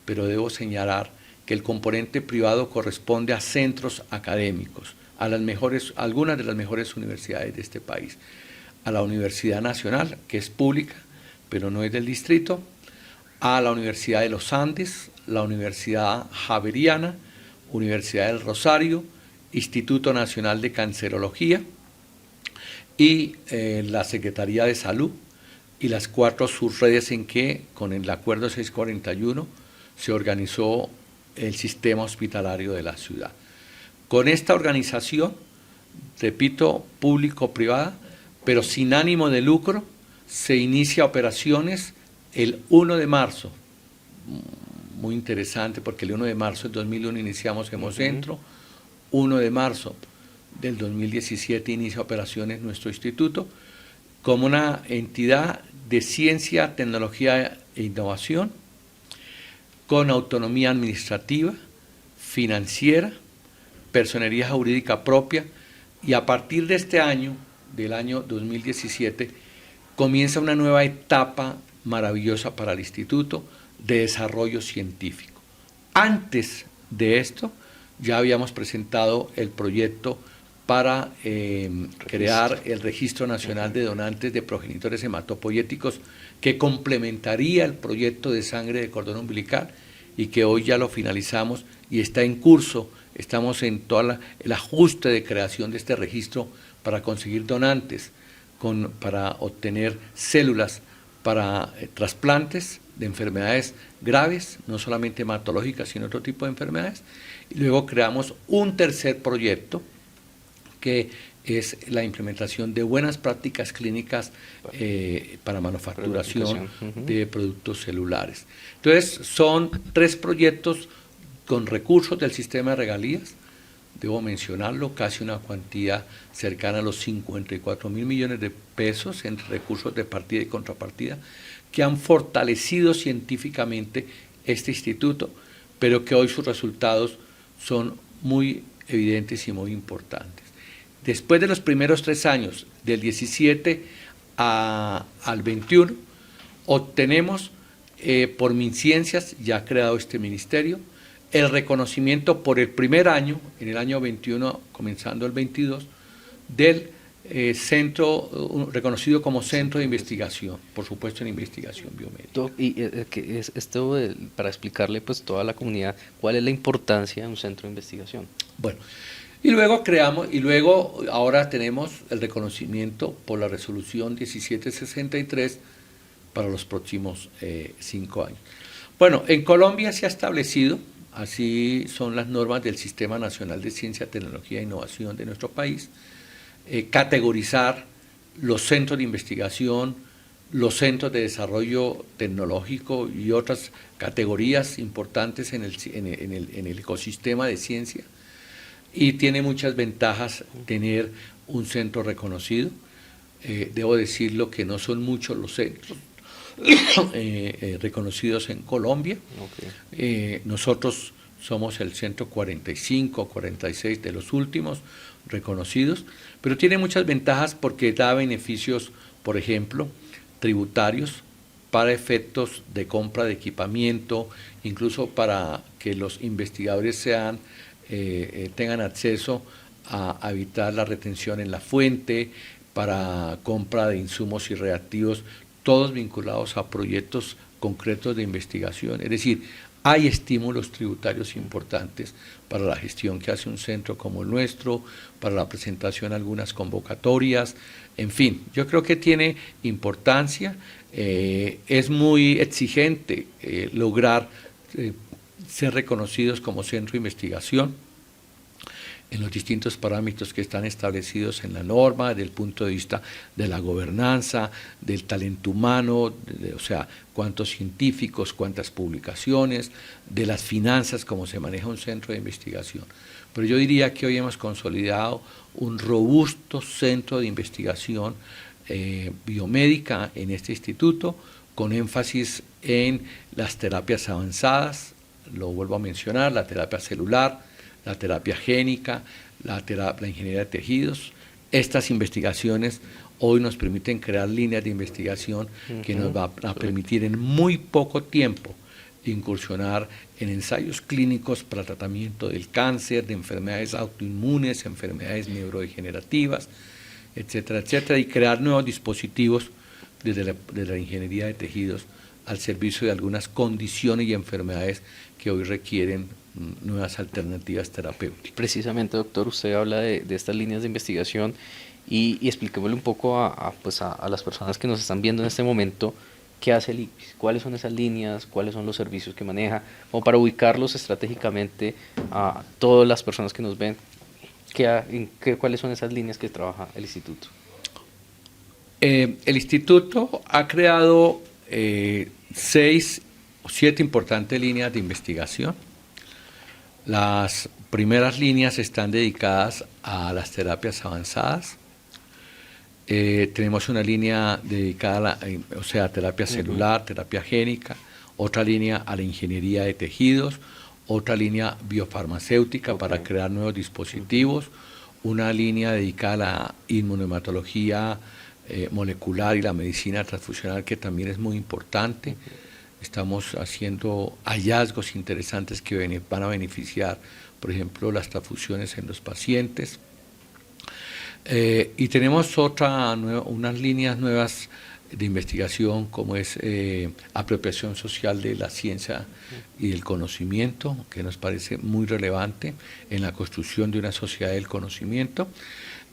pero debo señalar que el componente privado corresponde a centros académicos, a algunas de las mejores universidades de este país, a la Universidad Nacional, que es pública, pero no es del distrito, a la Universidad de los Andes, la Universidad Javeriana, Universidad del Rosario, Instituto Nacional de Cancerología y la Secretaría de Salud y las 4 subredes en que, con el acuerdo 641, se organizó el sistema hospitalario de la ciudad. Con esta organización, repito, público-privada, pero sin ánimo de lucro, se inicia operaciones el 1 de marzo. Muy interesante porque el 1 de marzo del 2001 iniciamos Hemocentro, 1 de marzo del 2017 inicia operaciones nuestro instituto como una entidad de ciencia, tecnología e innovación, con autonomía administrativa, financiera, personería jurídica propia, y a partir de este año, del año 2017, comienza una nueva etapa maravillosa para el instituto de desarrollo científico. Antes de esto, ya habíamos presentado el proyecto para crear el Registro Nacional de Donantes de Progenitores Hematopoyéticos, que complementaría el proyecto de sangre de cordón umbilical, y que hoy ya lo finalizamos y está en curso. Estamos en todo el ajuste de creación de este registro para conseguir donantes, para obtener células para trasplantes de enfermedades graves, no solamente hematológicas, sino otro tipo de enfermedades. Y luego creamos un tercer proyecto, que es la implementación de buenas prácticas clínicas para manufacturación de productos celulares. Entonces, son 3 proyectos con recursos del sistema de regalías, debo mencionarlo, casi una cuantía cercana a los 54.000 millones de pesos entre recursos de partida y contrapartida, que han fortalecido científicamente este instituto, pero que hoy sus resultados son muy evidentes y muy importantes. Después de los primeros 3 años, del 17 al 21, obtenemos por MinCiencias, ya creado este ministerio, el reconocimiento por el primer año, en el año 21, comenzando el 22, del centro reconocido como centro de investigación, por supuesto en investigación biomédica. Y esto para explicarle pues toda la comunidad cuál es la importancia de un centro de investigación. Bueno, y luego ahora tenemos el reconocimiento por la resolución 1763 para los próximos 5 años. Bueno, en Colombia se ha establecido, así son las normas del Sistema Nacional de Ciencia, Tecnología e Innovación de nuestro país, categorizar los centros de investigación, los centros de desarrollo tecnológico y otras categorías importantes en el ecosistema de ciencia, y tiene muchas ventajas tener un centro reconocido. Debo decirlo que no son muchos los centros reconocidos en Colombia. Okay. Nosotros somos el centro 45, 46 de los últimos reconocidos, pero tiene muchas ventajas porque da beneficios, por ejemplo, tributarios para efectos de compra de equipamiento, incluso para que los investigadores tengan acceso a evitar la retención en la fuente, para compra de insumos y reactivos, todos vinculados a proyectos concretos de investigación. Es decir, hay estímulos tributarios importantes para la gestión que hace un centro como el nuestro, para la presentación de algunas convocatorias, en fin, yo creo que tiene importancia. Es muy exigente lograr ser reconocidos como centro de investigación en los distintos parámetros que están establecidos en la norma, desde el punto de vista de la gobernanza, del talento humano, o sea, cuántos científicos, cuántas publicaciones, de las finanzas, cómo se maneja un centro de investigación. Pero yo diría que hoy hemos consolidado un robusto centro de investigación biomédica en este instituto, con énfasis en las terapias avanzadas, lo vuelvo a mencionar, la terapia celular, la terapia génica, la ingeniería de tejidos. Estas investigaciones hoy nos permiten crear líneas de investigación que nos va a permitir en muy poco tiempo incursionar en ensayos clínicos para tratamiento del cáncer, de enfermedades autoinmunes, enfermedades neurodegenerativas, etcétera, etcétera, y crear nuevos dispositivos desde la ingeniería de tejidos al servicio de algunas condiciones y enfermedades que hoy requieren nuevas alternativas terapéuticas. Precisamente, doctor, usted habla de estas líneas de investigación y expliquémosle un poco a las personas que nos están viendo en este momento qué hace el ICVIS, cuáles son esas líneas, cuáles son los servicios que maneja, como para ubicarlos estratégicamente a todas las personas que nos ven, cuáles son esas líneas que trabaja el instituto. El instituto ha creado 6 o 7 importantes líneas de investigación. Las primeras líneas están dedicadas a las terapias avanzadas. Tenemos una línea dedicada a terapia celular, terapia génica, otra línea a la ingeniería de tejidos, otra línea biofarmacéutica para crear nuevos dispositivos, una línea dedicada a la inmunohematología molecular y la medicina transfusional, que también es muy importante. Estamos haciendo hallazgos interesantes que van a beneficiar, por ejemplo, las transfusiones en los pacientes. Y tenemos unas líneas nuevas de investigación, como es apropiación social de la ciencia y del conocimiento, que nos parece muy relevante en la construcción de una sociedad del conocimiento,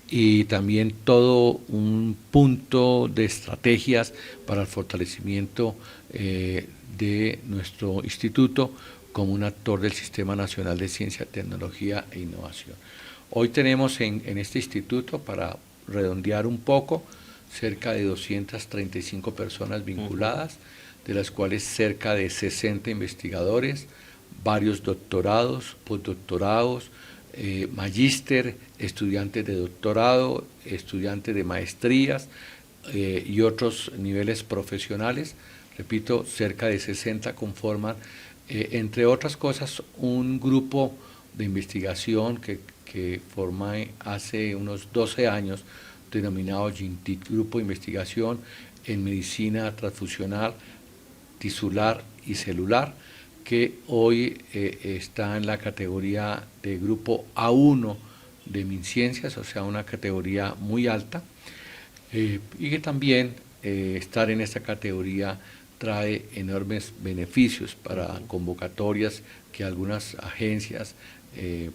y también todo un punto de estrategias para el fortalecimiento de nuestro instituto como un actor del Sistema Nacional de Ciencia, Tecnología e Innovación. Hoy tenemos en este instituto, para redondear un poco, cerca de 235 personas vinculadas, de las cuales cerca de 60 investigadores, varios doctorados, postdoctorados, magíster, estudiantes de doctorado, estudiantes de maestrías y otros niveles profesionales. Repito, cerca de 60 conforman, entre otras cosas, un grupo de investigación que formé hace unos 12 años, denominado GINTIC, Grupo de Investigación en Medicina Transfusional, Tisular y Celular, que hoy está en la categoría de Grupo A1 de MinCiencias, o sea, una categoría muy alta, y que también estar en esta categoría trae enormes beneficios para convocatorias que algunas agencias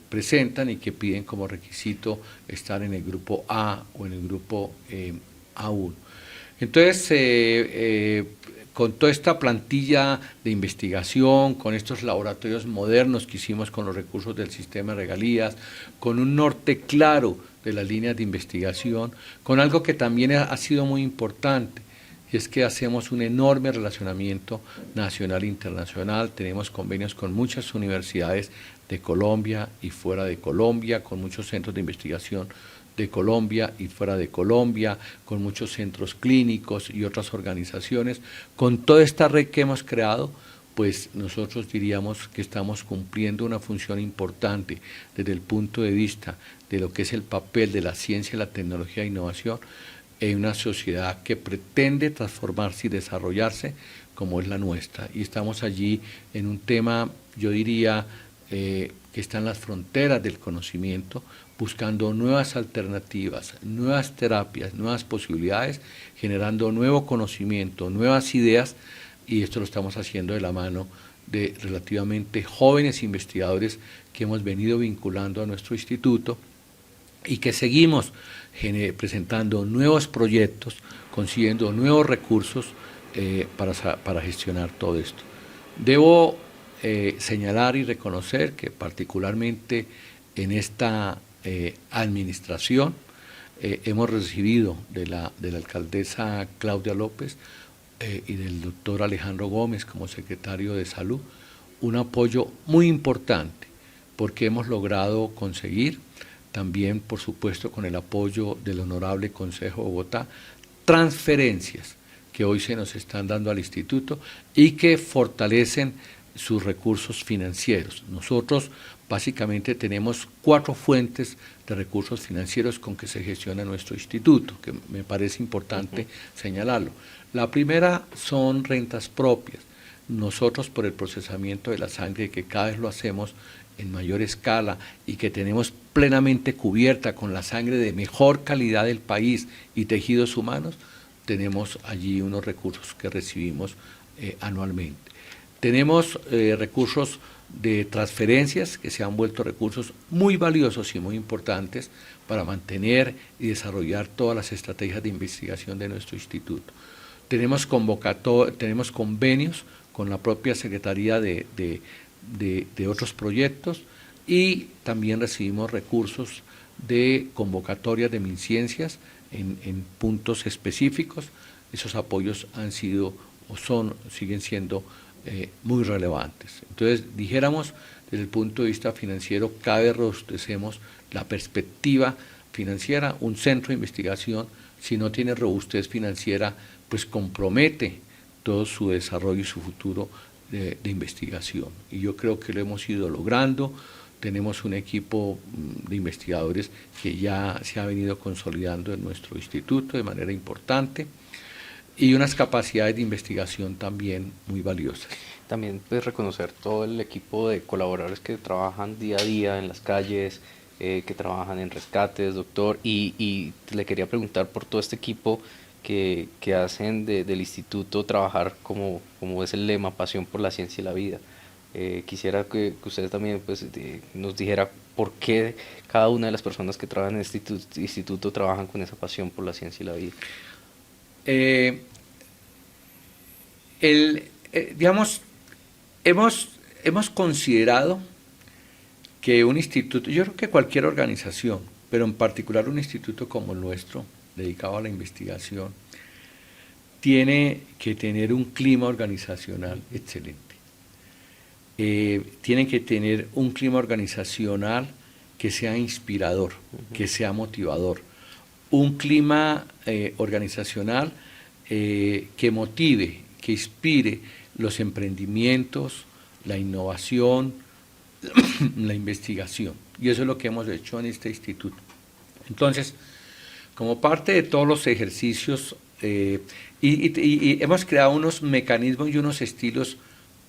presentan y que piden como requisito estar en el grupo A o en el grupo A1. Entonces, con toda esta plantilla de investigación, con estos laboratorios modernos que hicimos con los recursos del sistema de regalías, con un norte claro de las líneas de investigación, con algo que también ha sido muy importante, y es que hacemos un enorme relacionamiento nacional e internacional, tenemos convenios con muchas universidades de Colombia y fuera de Colombia, con muchos centros de investigación de Colombia y fuera de Colombia, con muchos centros clínicos y otras organizaciones. Con toda esta red que hemos creado, pues nosotros diríamos que estamos cumpliendo una función importante desde el punto de vista de lo que es el papel de la ciencia, la tecnología e innovación en una sociedad que pretende transformarse y desarrollarse como es la nuestra. Y estamos allí en un tema, yo diría, que está en las fronteras del conocimiento, buscando nuevas alternativas, nuevas terapias, nuevas posibilidades, generando nuevo conocimiento, nuevas ideas, y esto lo estamos haciendo de la mano de relativamente jóvenes investigadores que hemos venido vinculando a nuestro instituto y que seguimos presentando nuevos proyectos, consiguiendo nuevos recursos para gestionar todo esto. Debo señalar y reconocer que particularmente en esta administración hemos recibido de la alcaldesa Claudia López y del doctor Alejandro Gómez como secretario de Salud un apoyo muy importante, porque hemos logrado conseguir, también por supuesto con el apoyo del Honorable Consejo de Bogotá, transferencias que hoy se nos están dando al instituto y que fortalecen sus recursos financieros. Nosotros básicamente tenemos 4 fuentes de recursos financieros con que se gestiona nuestro instituto, que me parece importante señalarlo. La primera son rentas propias. Nosotros, por el procesamiento de la sangre, que cada vez lo hacemos en mayor escala y que tenemos plenamente cubierta con la sangre de mejor calidad del país y tejidos humanos, tenemos allí unos recursos que recibimos anualmente. Tenemos recursos de transferencias que se han vuelto recursos muy valiosos y muy importantes para mantener y desarrollar todas las estrategias de investigación de nuestro instituto. Tenemos convenios con la propia Secretaría de otros proyectos y también recibimos recursos de convocatorias de MinCiencias en puntos específicos. Esos apoyos han sido o siguen siendo muy relevantes. Entonces, dijéramos, desde el punto de vista financiero, cada vez robustecemos la perspectiva financiera. Un centro de investigación, si no tiene robustez financiera, pues compromete todo su desarrollo y su futuro de investigación. Y yo creo que lo hemos ido logrando. Tenemos un equipo de investigadores que ya se ha venido consolidando en nuestro instituto de manera importante y unas capacidades de investigación también muy valiosas. También puedes reconocer todo el equipo de colaboradores que trabajan día a día en las calles, que trabajan en rescates, doctor, y le quería preguntar por todo este equipo que hacen del instituto trabajar como es el lema, pasión por la ciencia y la vida. Quisiera que usted también pues, nos dijera por qué cada una de las personas que trabajan en este instituto trabajan con esa pasión por la ciencia y la vida. Digamos, hemos considerado que un instituto, yo creo que cualquier organización, pero en particular un instituto como el nuestro, dedicado a la investigación, tiene que tener un clima organizacional excelente. Tiene que tener un clima organizacional que sea inspirador, que sea motivador. Un clima organizacional que motive, que inspire los emprendimientos, la innovación, la investigación. Y eso es lo que hemos hecho en este instituto. Entonces, como parte de todos los ejercicios, y hemos creado unos mecanismos y unos estilos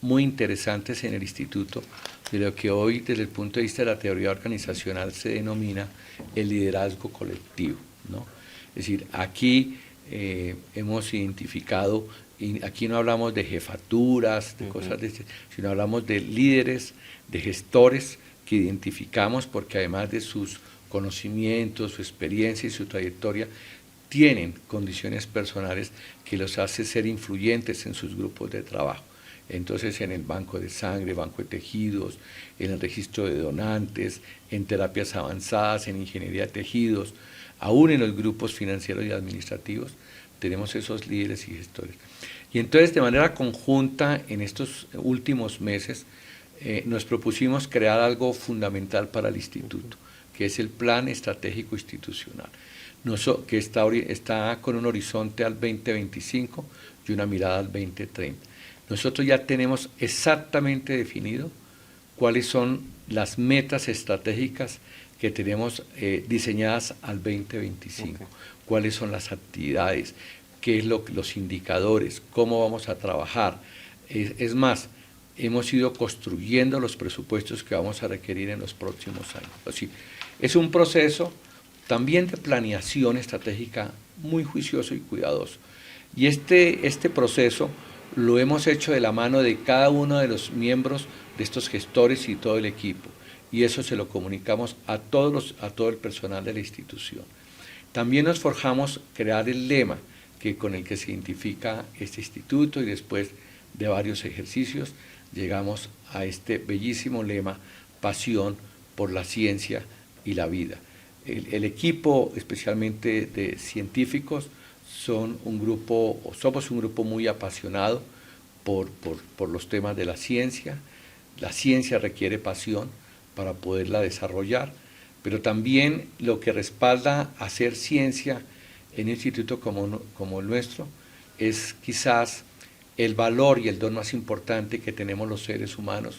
muy interesantes en el instituto, de lo que hoy desde el punto de vista de la teoría organizacional se denomina el liderazgo colectivo, ¿no? Es decir, aquí hemos identificado, y aquí no hablamos de jefaturas, de cosas de este, sino hablamos de líderes, de gestores que identificamos porque además de sus conocimientos, su experiencia y su trayectoria, tienen condiciones personales que los hace ser influyentes en sus grupos de trabajo. Entonces, en el banco de sangre, banco de tejidos, en el registro de donantes, en terapias avanzadas, en ingeniería de tejidos, aún en los grupos financieros y administrativos, tenemos esos líderes y gestores. Y entonces, de manera conjunta, en estos últimos meses, nos propusimos crear algo fundamental para el instituto, que es el Plan Estratégico Institucional, que está con un horizonte al 2025 y una mirada al 2030. Nosotros ya tenemos exactamente definido cuáles son las metas estratégicas que tenemos diseñadas al 2025, cuáles son las actividades, qué es los indicadores, cómo vamos a trabajar. Es más, hemos ido construyendo los presupuestos que vamos a requerir en los próximos años. Así, es un proceso también de planeación estratégica muy juicioso y cuidadoso. Y este proceso lo hemos hecho de la mano de cada uno de los miembros de estos gestores y todo el equipo. Y eso se lo comunicamos a todo el personal de la institución. También nos forjamos crear el lema con el que se identifica este instituto y después de varios ejercicios llegamos a este bellísimo lema, pasión por la ciencia y la vida. El equipo, especialmente de científicos, somos un grupo muy apasionado por los temas de la ciencia. La ciencia requiere pasión para poderla desarrollar, pero también lo que respalda hacer ciencia en un instituto como el nuestro es quizás el valor y el don más importante que tenemos los seres humanos,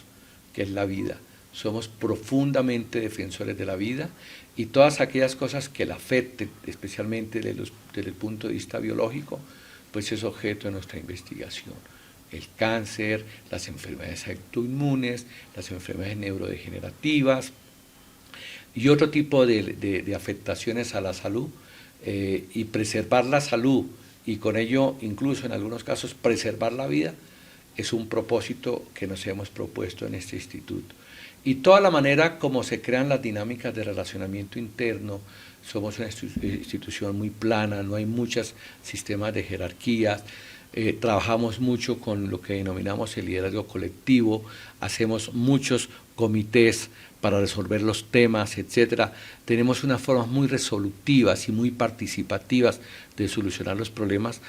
que es la vida. Somos profundamente defensores de la vida y todas aquellas cosas que la afecten, especialmente desde el punto de vista biológico, pues es objeto de nuestra investigación. El cáncer, las enfermedades autoinmunes, las enfermedades neurodegenerativas y otro tipo de afectaciones a la salud, y preservar la salud y con ello incluso en algunos casos preservar la vida es un propósito que nos hemos propuesto en este instituto. Y toda la manera como se crean las dinámicas de relacionamiento interno, somos una institución muy plana, no hay muchos sistemas de jerarquías, trabajamos mucho con lo que denominamos el liderazgo colectivo, hacemos muchos comités para resolver los temas, etcétera. Tenemos unas formas muy resolutivas y muy participativas de solucionar los problemas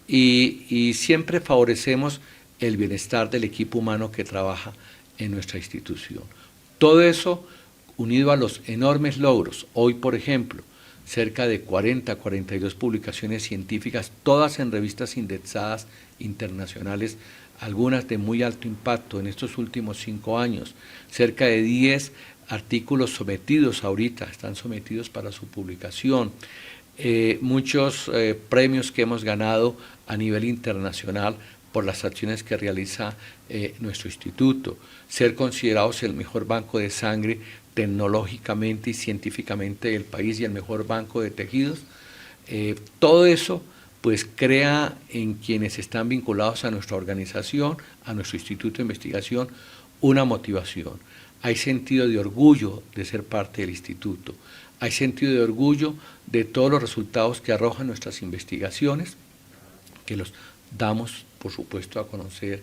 y siempre favorecemos el bienestar del equipo humano que trabaja en nuestra institución. Todo eso unido a los enormes logros. Hoy, por ejemplo, cerca de 42 publicaciones científicas, todas en revistas indexadas internacionales, algunas de muy alto impacto en estos últimos 5 años, cerca de 10 artículos sometidos ahorita, están sometidos para su publicación, muchos premios que hemos ganado a nivel internacional por las acciones que realiza nuestro instituto, ser considerados el mejor banco de sangre tecnológicamente y científicamente del país y el mejor banco de tejidos, todo eso pues crea en quienes están vinculados a nuestra organización, a nuestro instituto de investigación, una motivación. Hay sentido de orgullo de ser parte del instituto, hay sentido de orgullo de todos los resultados que arrojan nuestras investigaciones, que los damos, por supuesto, a conocer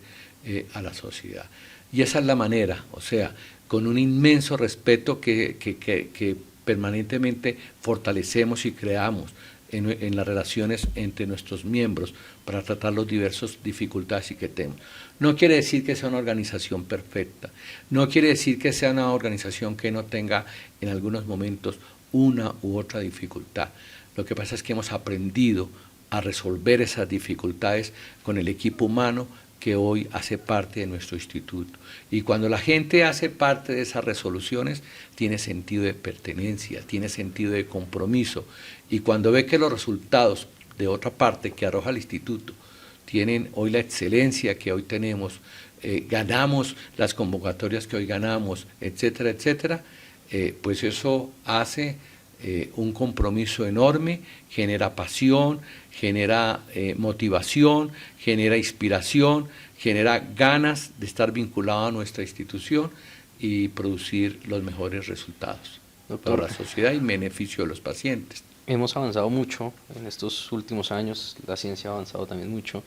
a la sociedad. Y esa es la manera, o sea, con un inmenso respeto que permanentemente fortalecemos y creamos en las relaciones entre nuestros miembros para tratar las diversas dificultades que tenemos. No quiere decir que sea una organización perfecta, no quiere decir que sea una organización que no tenga en algunos momentos una u otra dificultad. Lo que pasa es que hemos aprendido a resolver esas dificultades con el equipo humano que hoy hace parte de nuestro instituto. Y cuando la gente hace parte de esas resoluciones, tiene sentido de pertenencia, tiene sentido de compromiso. Y cuando ve que los resultados de otra parte que arroja el instituto tienen hoy la excelencia que hoy tenemos, ganamos las convocatorias que hoy ganamos, etcétera, etcétera, pues eso hace un compromiso enorme, genera pasión, genera motivación, genera inspiración, genera ganas de estar vinculado a nuestra institución y producir los mejores resultados para la sociedad y en beneficio de los pacientes. Hemos avanzado mucho en estos últimos años, la ciencia ha avanzado también mucho,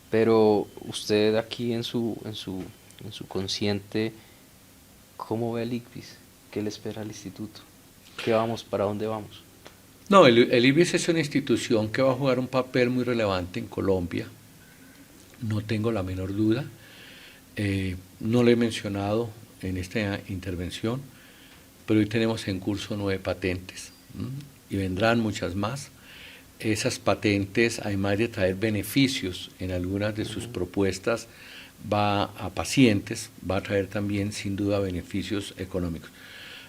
pero usted aquí en su consciente, ¿cómo ve el ICVIS? ¿Qué le espera al instituto? ¿Qué vamos? ¿Para dónde vamos? No, el ICVIS es una institución que va a jugar un papel muy relevante en Colombia, no tengo la menor duda, no lo he mencionado en esta intervención, pero hoy tenemos en curso 9 patentes y vendrán muchas más. Esas patentes, además de traer beneficios en algunas de sus propuestas, va a pacientes, va a traer también sin duda beneficios económicos.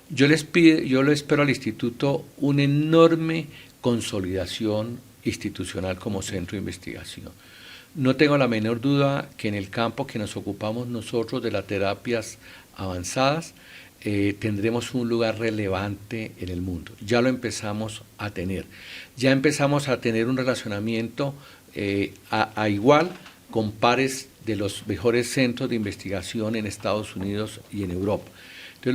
Yo le espero al instituto una enorme consolidación institucional como centro de investigación. No tengo la menor duda que en el campo que nos ocupamos nosotros de las terapias avanzadas, tendremos un lugar relevante en el mundo. Ya lo empezamos a tener. Ya empezamos a tener un relacionamiento a igual con pares de los mejores centros de investigación en Estados Unidos y en Europa. Entonces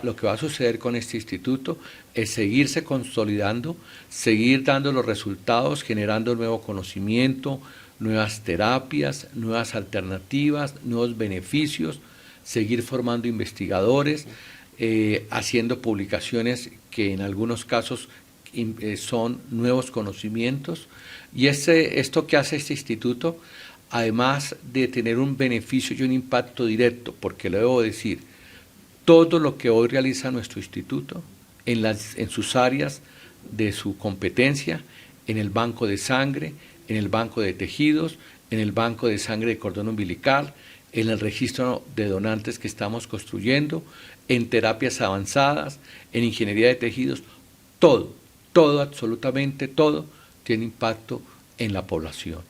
lo que va a suceder con este instituto es seguirse consolidando, seguir dando los resultados, generando nuevo conocimiento, nuevas terapias, nuevas alternativas, nuevos beneficios, seguir formando investigadores, haciendo publicaciones que en algunos casos son nuevos conocimientos. Y esto que hace este instituto, además de tener un beneficio y un impacto directo, porque lo debo decir, todo lo que hoy realiza nuestro instituto en sus áreas de su competencia, en el banco de sangre, en el banco de tejidos, en el banco de sangre de cordón umbilical, en el registro de donantes que estamos construyendo, en terapias avanzadas, en ingeniería de tejidos, todo, absolutamente todo, tiene impacto en la población.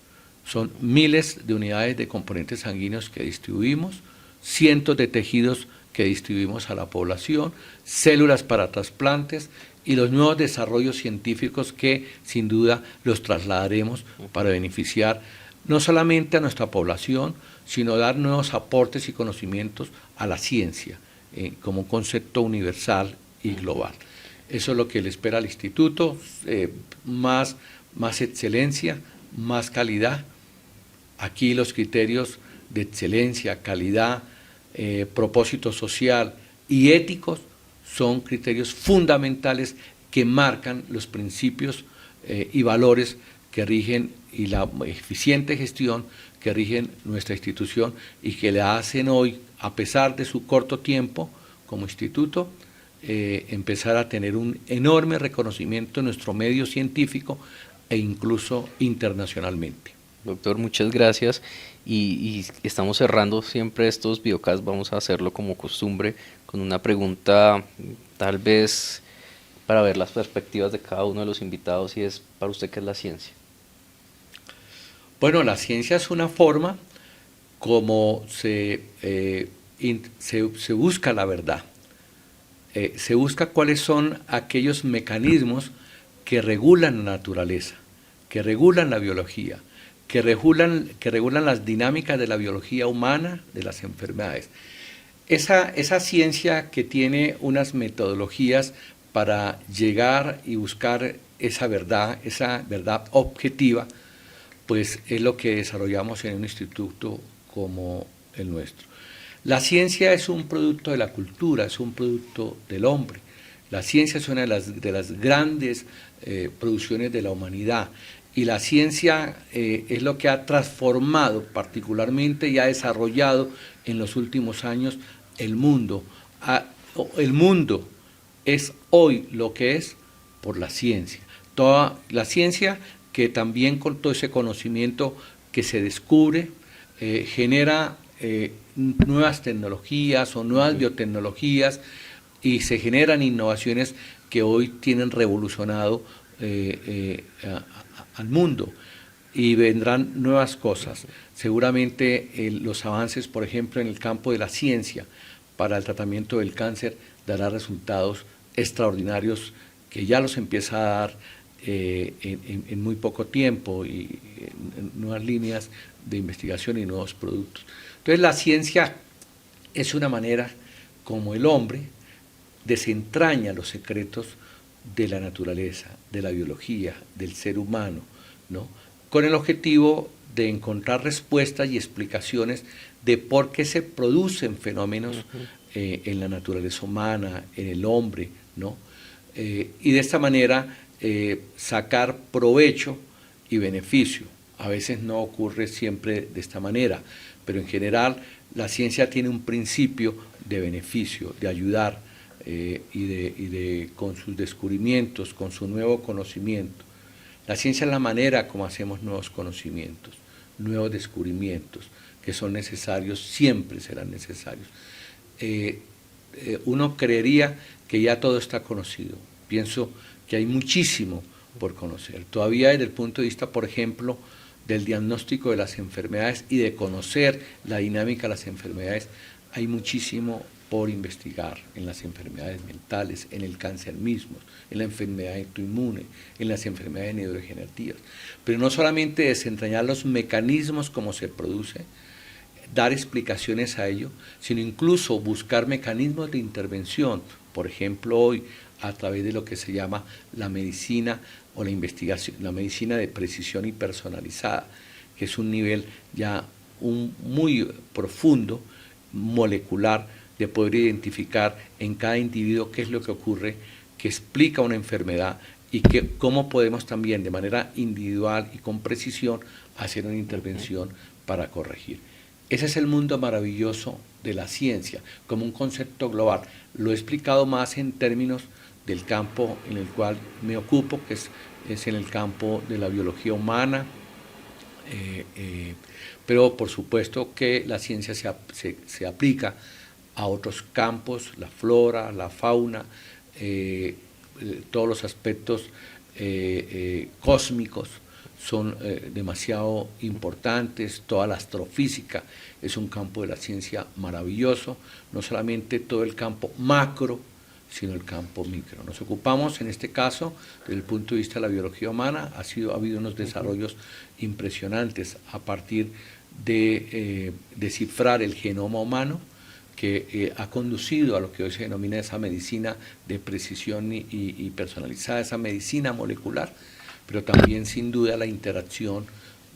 Son miles de unidades de componentes sanguíneos que distribuimos, cientos de tejidos que distribuimos a la población, células para trasplantes y los nuevos desarrollos científicos que sin duda los trasladaremos para beneficiar no solamente a nuestra población, sino dar nuevos aportes y conocimientos a la ciencia como un concepto universal y global. Eso es lo que le espera al instituto, más excelencia, más calidad. Aquí los criterios de excelencia, calidad, propósito social y éticos son criterios fundamentales que marcan los principios y valores que rigen y la eficiente gestión que rigen nuestra institución y que le hacen hoy, a pesar de su corto tiempo, como instituto, empezar a tener un enorme reconocimiento en nuestro medio científico e incluso internacionalmente. Doctor, muchas gracias y estamos cerrando siempre estos videocasts, vamos a hacerlo como costumbre con una pregunta tal vez para ver las perspectivas de cada uno de los invitados y es, ¿para usted qué es la ciencia? Bueno, la ciencia es una forma como se busca la verdad, se busca cuáles son aquellos mecanismos que regulan la naturaleza, que regulan la biología, que regulan las dinámicas de la biología humana, de las enfermedades. Esa ciencia que tiene unas metodologías para llegar y buscar esa verdad objetiva, pues es lo que desarrollamos en un instituto como el nuestro. La ciencia es un producto de la cultura, es un producto del hombre. La ciencia es una de las grandes producciones de la humanidad y la ciencia es lo que ha transformado particularmente y ha desarrollado en los últimos años el mundo. El mundo es hoy lo que es por la ciencia. Toda la ciencia que también con todo ese conocimiento que se descubre genera nuevas tecnologías o nuevas biotecnologías y se generan innovaciones que hoy tienen revolucionado al mundo y vendrán nuevas cosas. Seguramente los avances, por ejemplo, en el campo de la ciencia para el tratamiento del cáncer dará resultados extraordinarios que ya los empieza a dar en muy poco tiempo y en nuevas líneas de investigación y nuevos productos. Entonces la ciencia es una manera como el hombre desentraña los secretos de la naturaleza, de la biología, del ser humano, ¿no? Con el objetivo de encontrar respuestas y explicaciones de por qué se producen fenómenos en la naturaleza humana, en el hombre, ¿no? Y de esta manera sacar provecho y beneficio. A veces no ocurre siempre de esta manera, pero en general la ciencia tiene un principio de beneficio, de ayudar con sus descubrimientos, con su nuevo conocimiento. La ciencia es la manera como hacemos nuevos conocimientos, nuevos descubrimientos, que son necesarios, siempre serán necesarios. Uno creería que ya todo está conocido. Pienso que hay muchísimo por conocer. Todavía desde el punto de vista, por ejemplo, del diagnóstico de las enfermedades y de conocer la dinámica de las enfermedades, hay muchísimo por investigar en las enfermedades mentales, en el cáncer mismo, en la enfermedad autoinmune, en las enfermedades neurodegenerativas. Pero no solamente desentrañar los mecanismos como se produce, dar explicaciones a ello, sino incluso buscar mecanismos de intervención, por ejemplo hoy a través de lo que se llama la medicina o la investigación, la medicina de precisión y personalizada, que es un nivel ya muy profundo, molecular, de poder identificar en cada individuo qué es lo que ocurre, que explica una enfermedad y cómo podemos también de manera individual y con precisión hacer una intervención para corregir. Ese es el mundo maravilloso de la ciencia, como un concepto global. Lo he explicado más en términos del campo en el cual me ocupo, que es en el campo de la biología humana, pero por supuesto que la ciencia se aplica a otros campos, la flora, la fauna, todos los aspectos cósmicos son demasiado importantes, toda la astrofísica es un campo de la ciencia maravilloso, no solamente todo el campo macro, sino el campo micro. Nos ocupamos en este caso, desde el punto de vista de la biología humana, ha habido unos desarrollos impresionantes a partir de descifrar el genoma humano, que ha conducido a lo que hoy se denomina esa medicina de precisión y personalizada, esa medicina molecular, pero también sin duda la interacción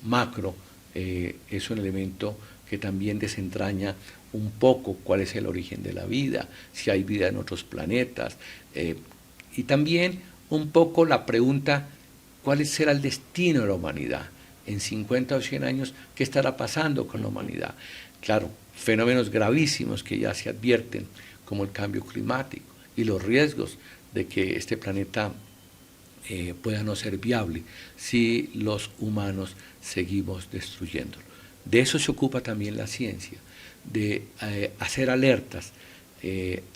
macro es un elemento que también desentraña un poco cuál es el origen de la vida, si hay vida en otros planetas, y también un poco la pregunta, ¿cuál será el destino de la humanidad? En 50 o 100 años, ¿qué estará pasando con la humanidad? Claro, fenómenos gravísimos que ya se advierten, como el cambio climático y los riesgos de que este planeta pueda no ser viable si los humanos seguimos destruyéndolo. De eso se ocupa también la ciencia, de hacer alertas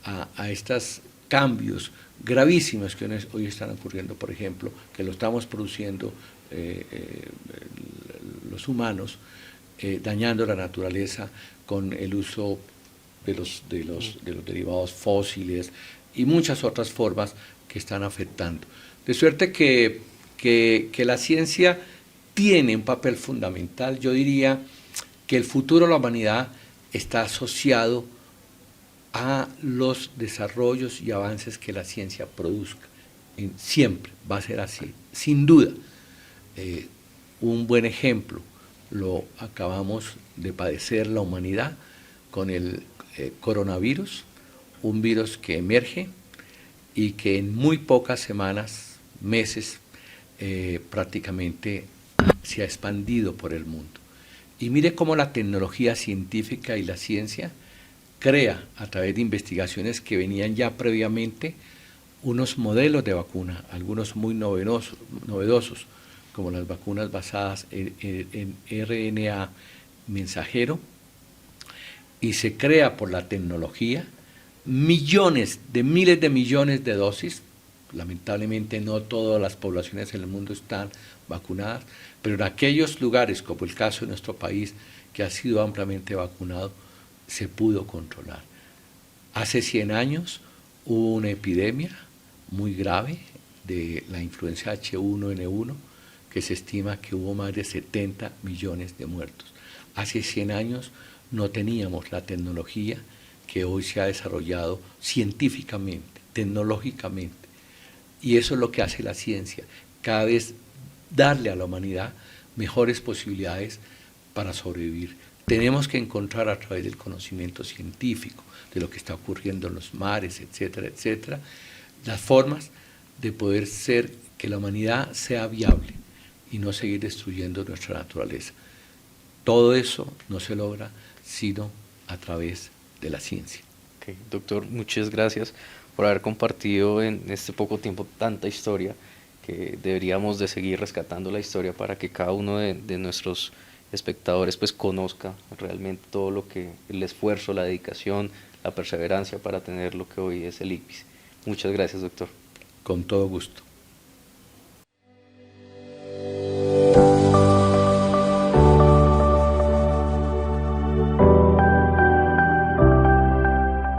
a estos cambios gravísimos que hoy están ocurriendo, por ejemplo, que lo estamos produciendo los humanos, dañando la naturaleza con el uso de los derivados fósiles y muchas otras formas que están afectando. De suerte que la ciencia tiene un papel fundamental. Yo diría que el futuro de la humanidad está asociado a los desarrollos y avances que la ciencia produzca. Siempre va a ser así, sin duda. Un buen ejemplo lo acabamos de padecer la humanidad con el coronavirus, un virus que emerge y que en muy pocas semanas, meses, prácticamente se ha expandido por el mundo. Y mire cómo la tecnología científica y la ciencia crea, a través de investigaciones que venían ya previamente, unos modelos de vacuna, algunos muy novedosos, como las vacunas basadas en RNA mensajero, y se crea por la tecnología miles de millones de dosis. Lamentablemente no todas las poblaciones en el mundo están vacunadas, pero en aquellos lugares, como el caso de nuestro país, que ha sido ampliamente vacunado, se pudo controlar. Hace 100 años hubo una epidemia muy grave de la influenza H1N1, que se estima que hubo más de 70 millones de muertos. Hace 100 años no teníamos la tecnología que hoy se ha desarrollado científicamente, tecnológicamente. Y eso es lo que hace la ciencia, cada vez darle a la humanidad mejores posibilidades para sobrevivir. Tenemos que encontrar a través del conocimiento científico, de lo que está ocurriendo en los mares, etcétera, etcétera, las formas de poder hacer que la humanidad sea viable y no seguir destruyendo nuestra naturaleza. Todo eso no se logra sino a través de la ciencia. Okay, doctor, muchas gracias por haber compartido en este poco tiempo tanta historia, que deberíamos de seguir rescatando la historia para que cada uno de nuestros espectadores pues conozca realmente todo lo que, el esfuerzo, la dedicación, la perseverancia para tener lo que hoy es el ICBIS. Muchas gracias, doctor. Con todo gusto.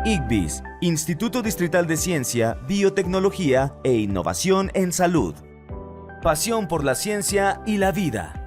ICBIS, Instituto Distrital de Ciencia, Biotecnología e Innovación en Salud. Pasión por la ciencia y la vida.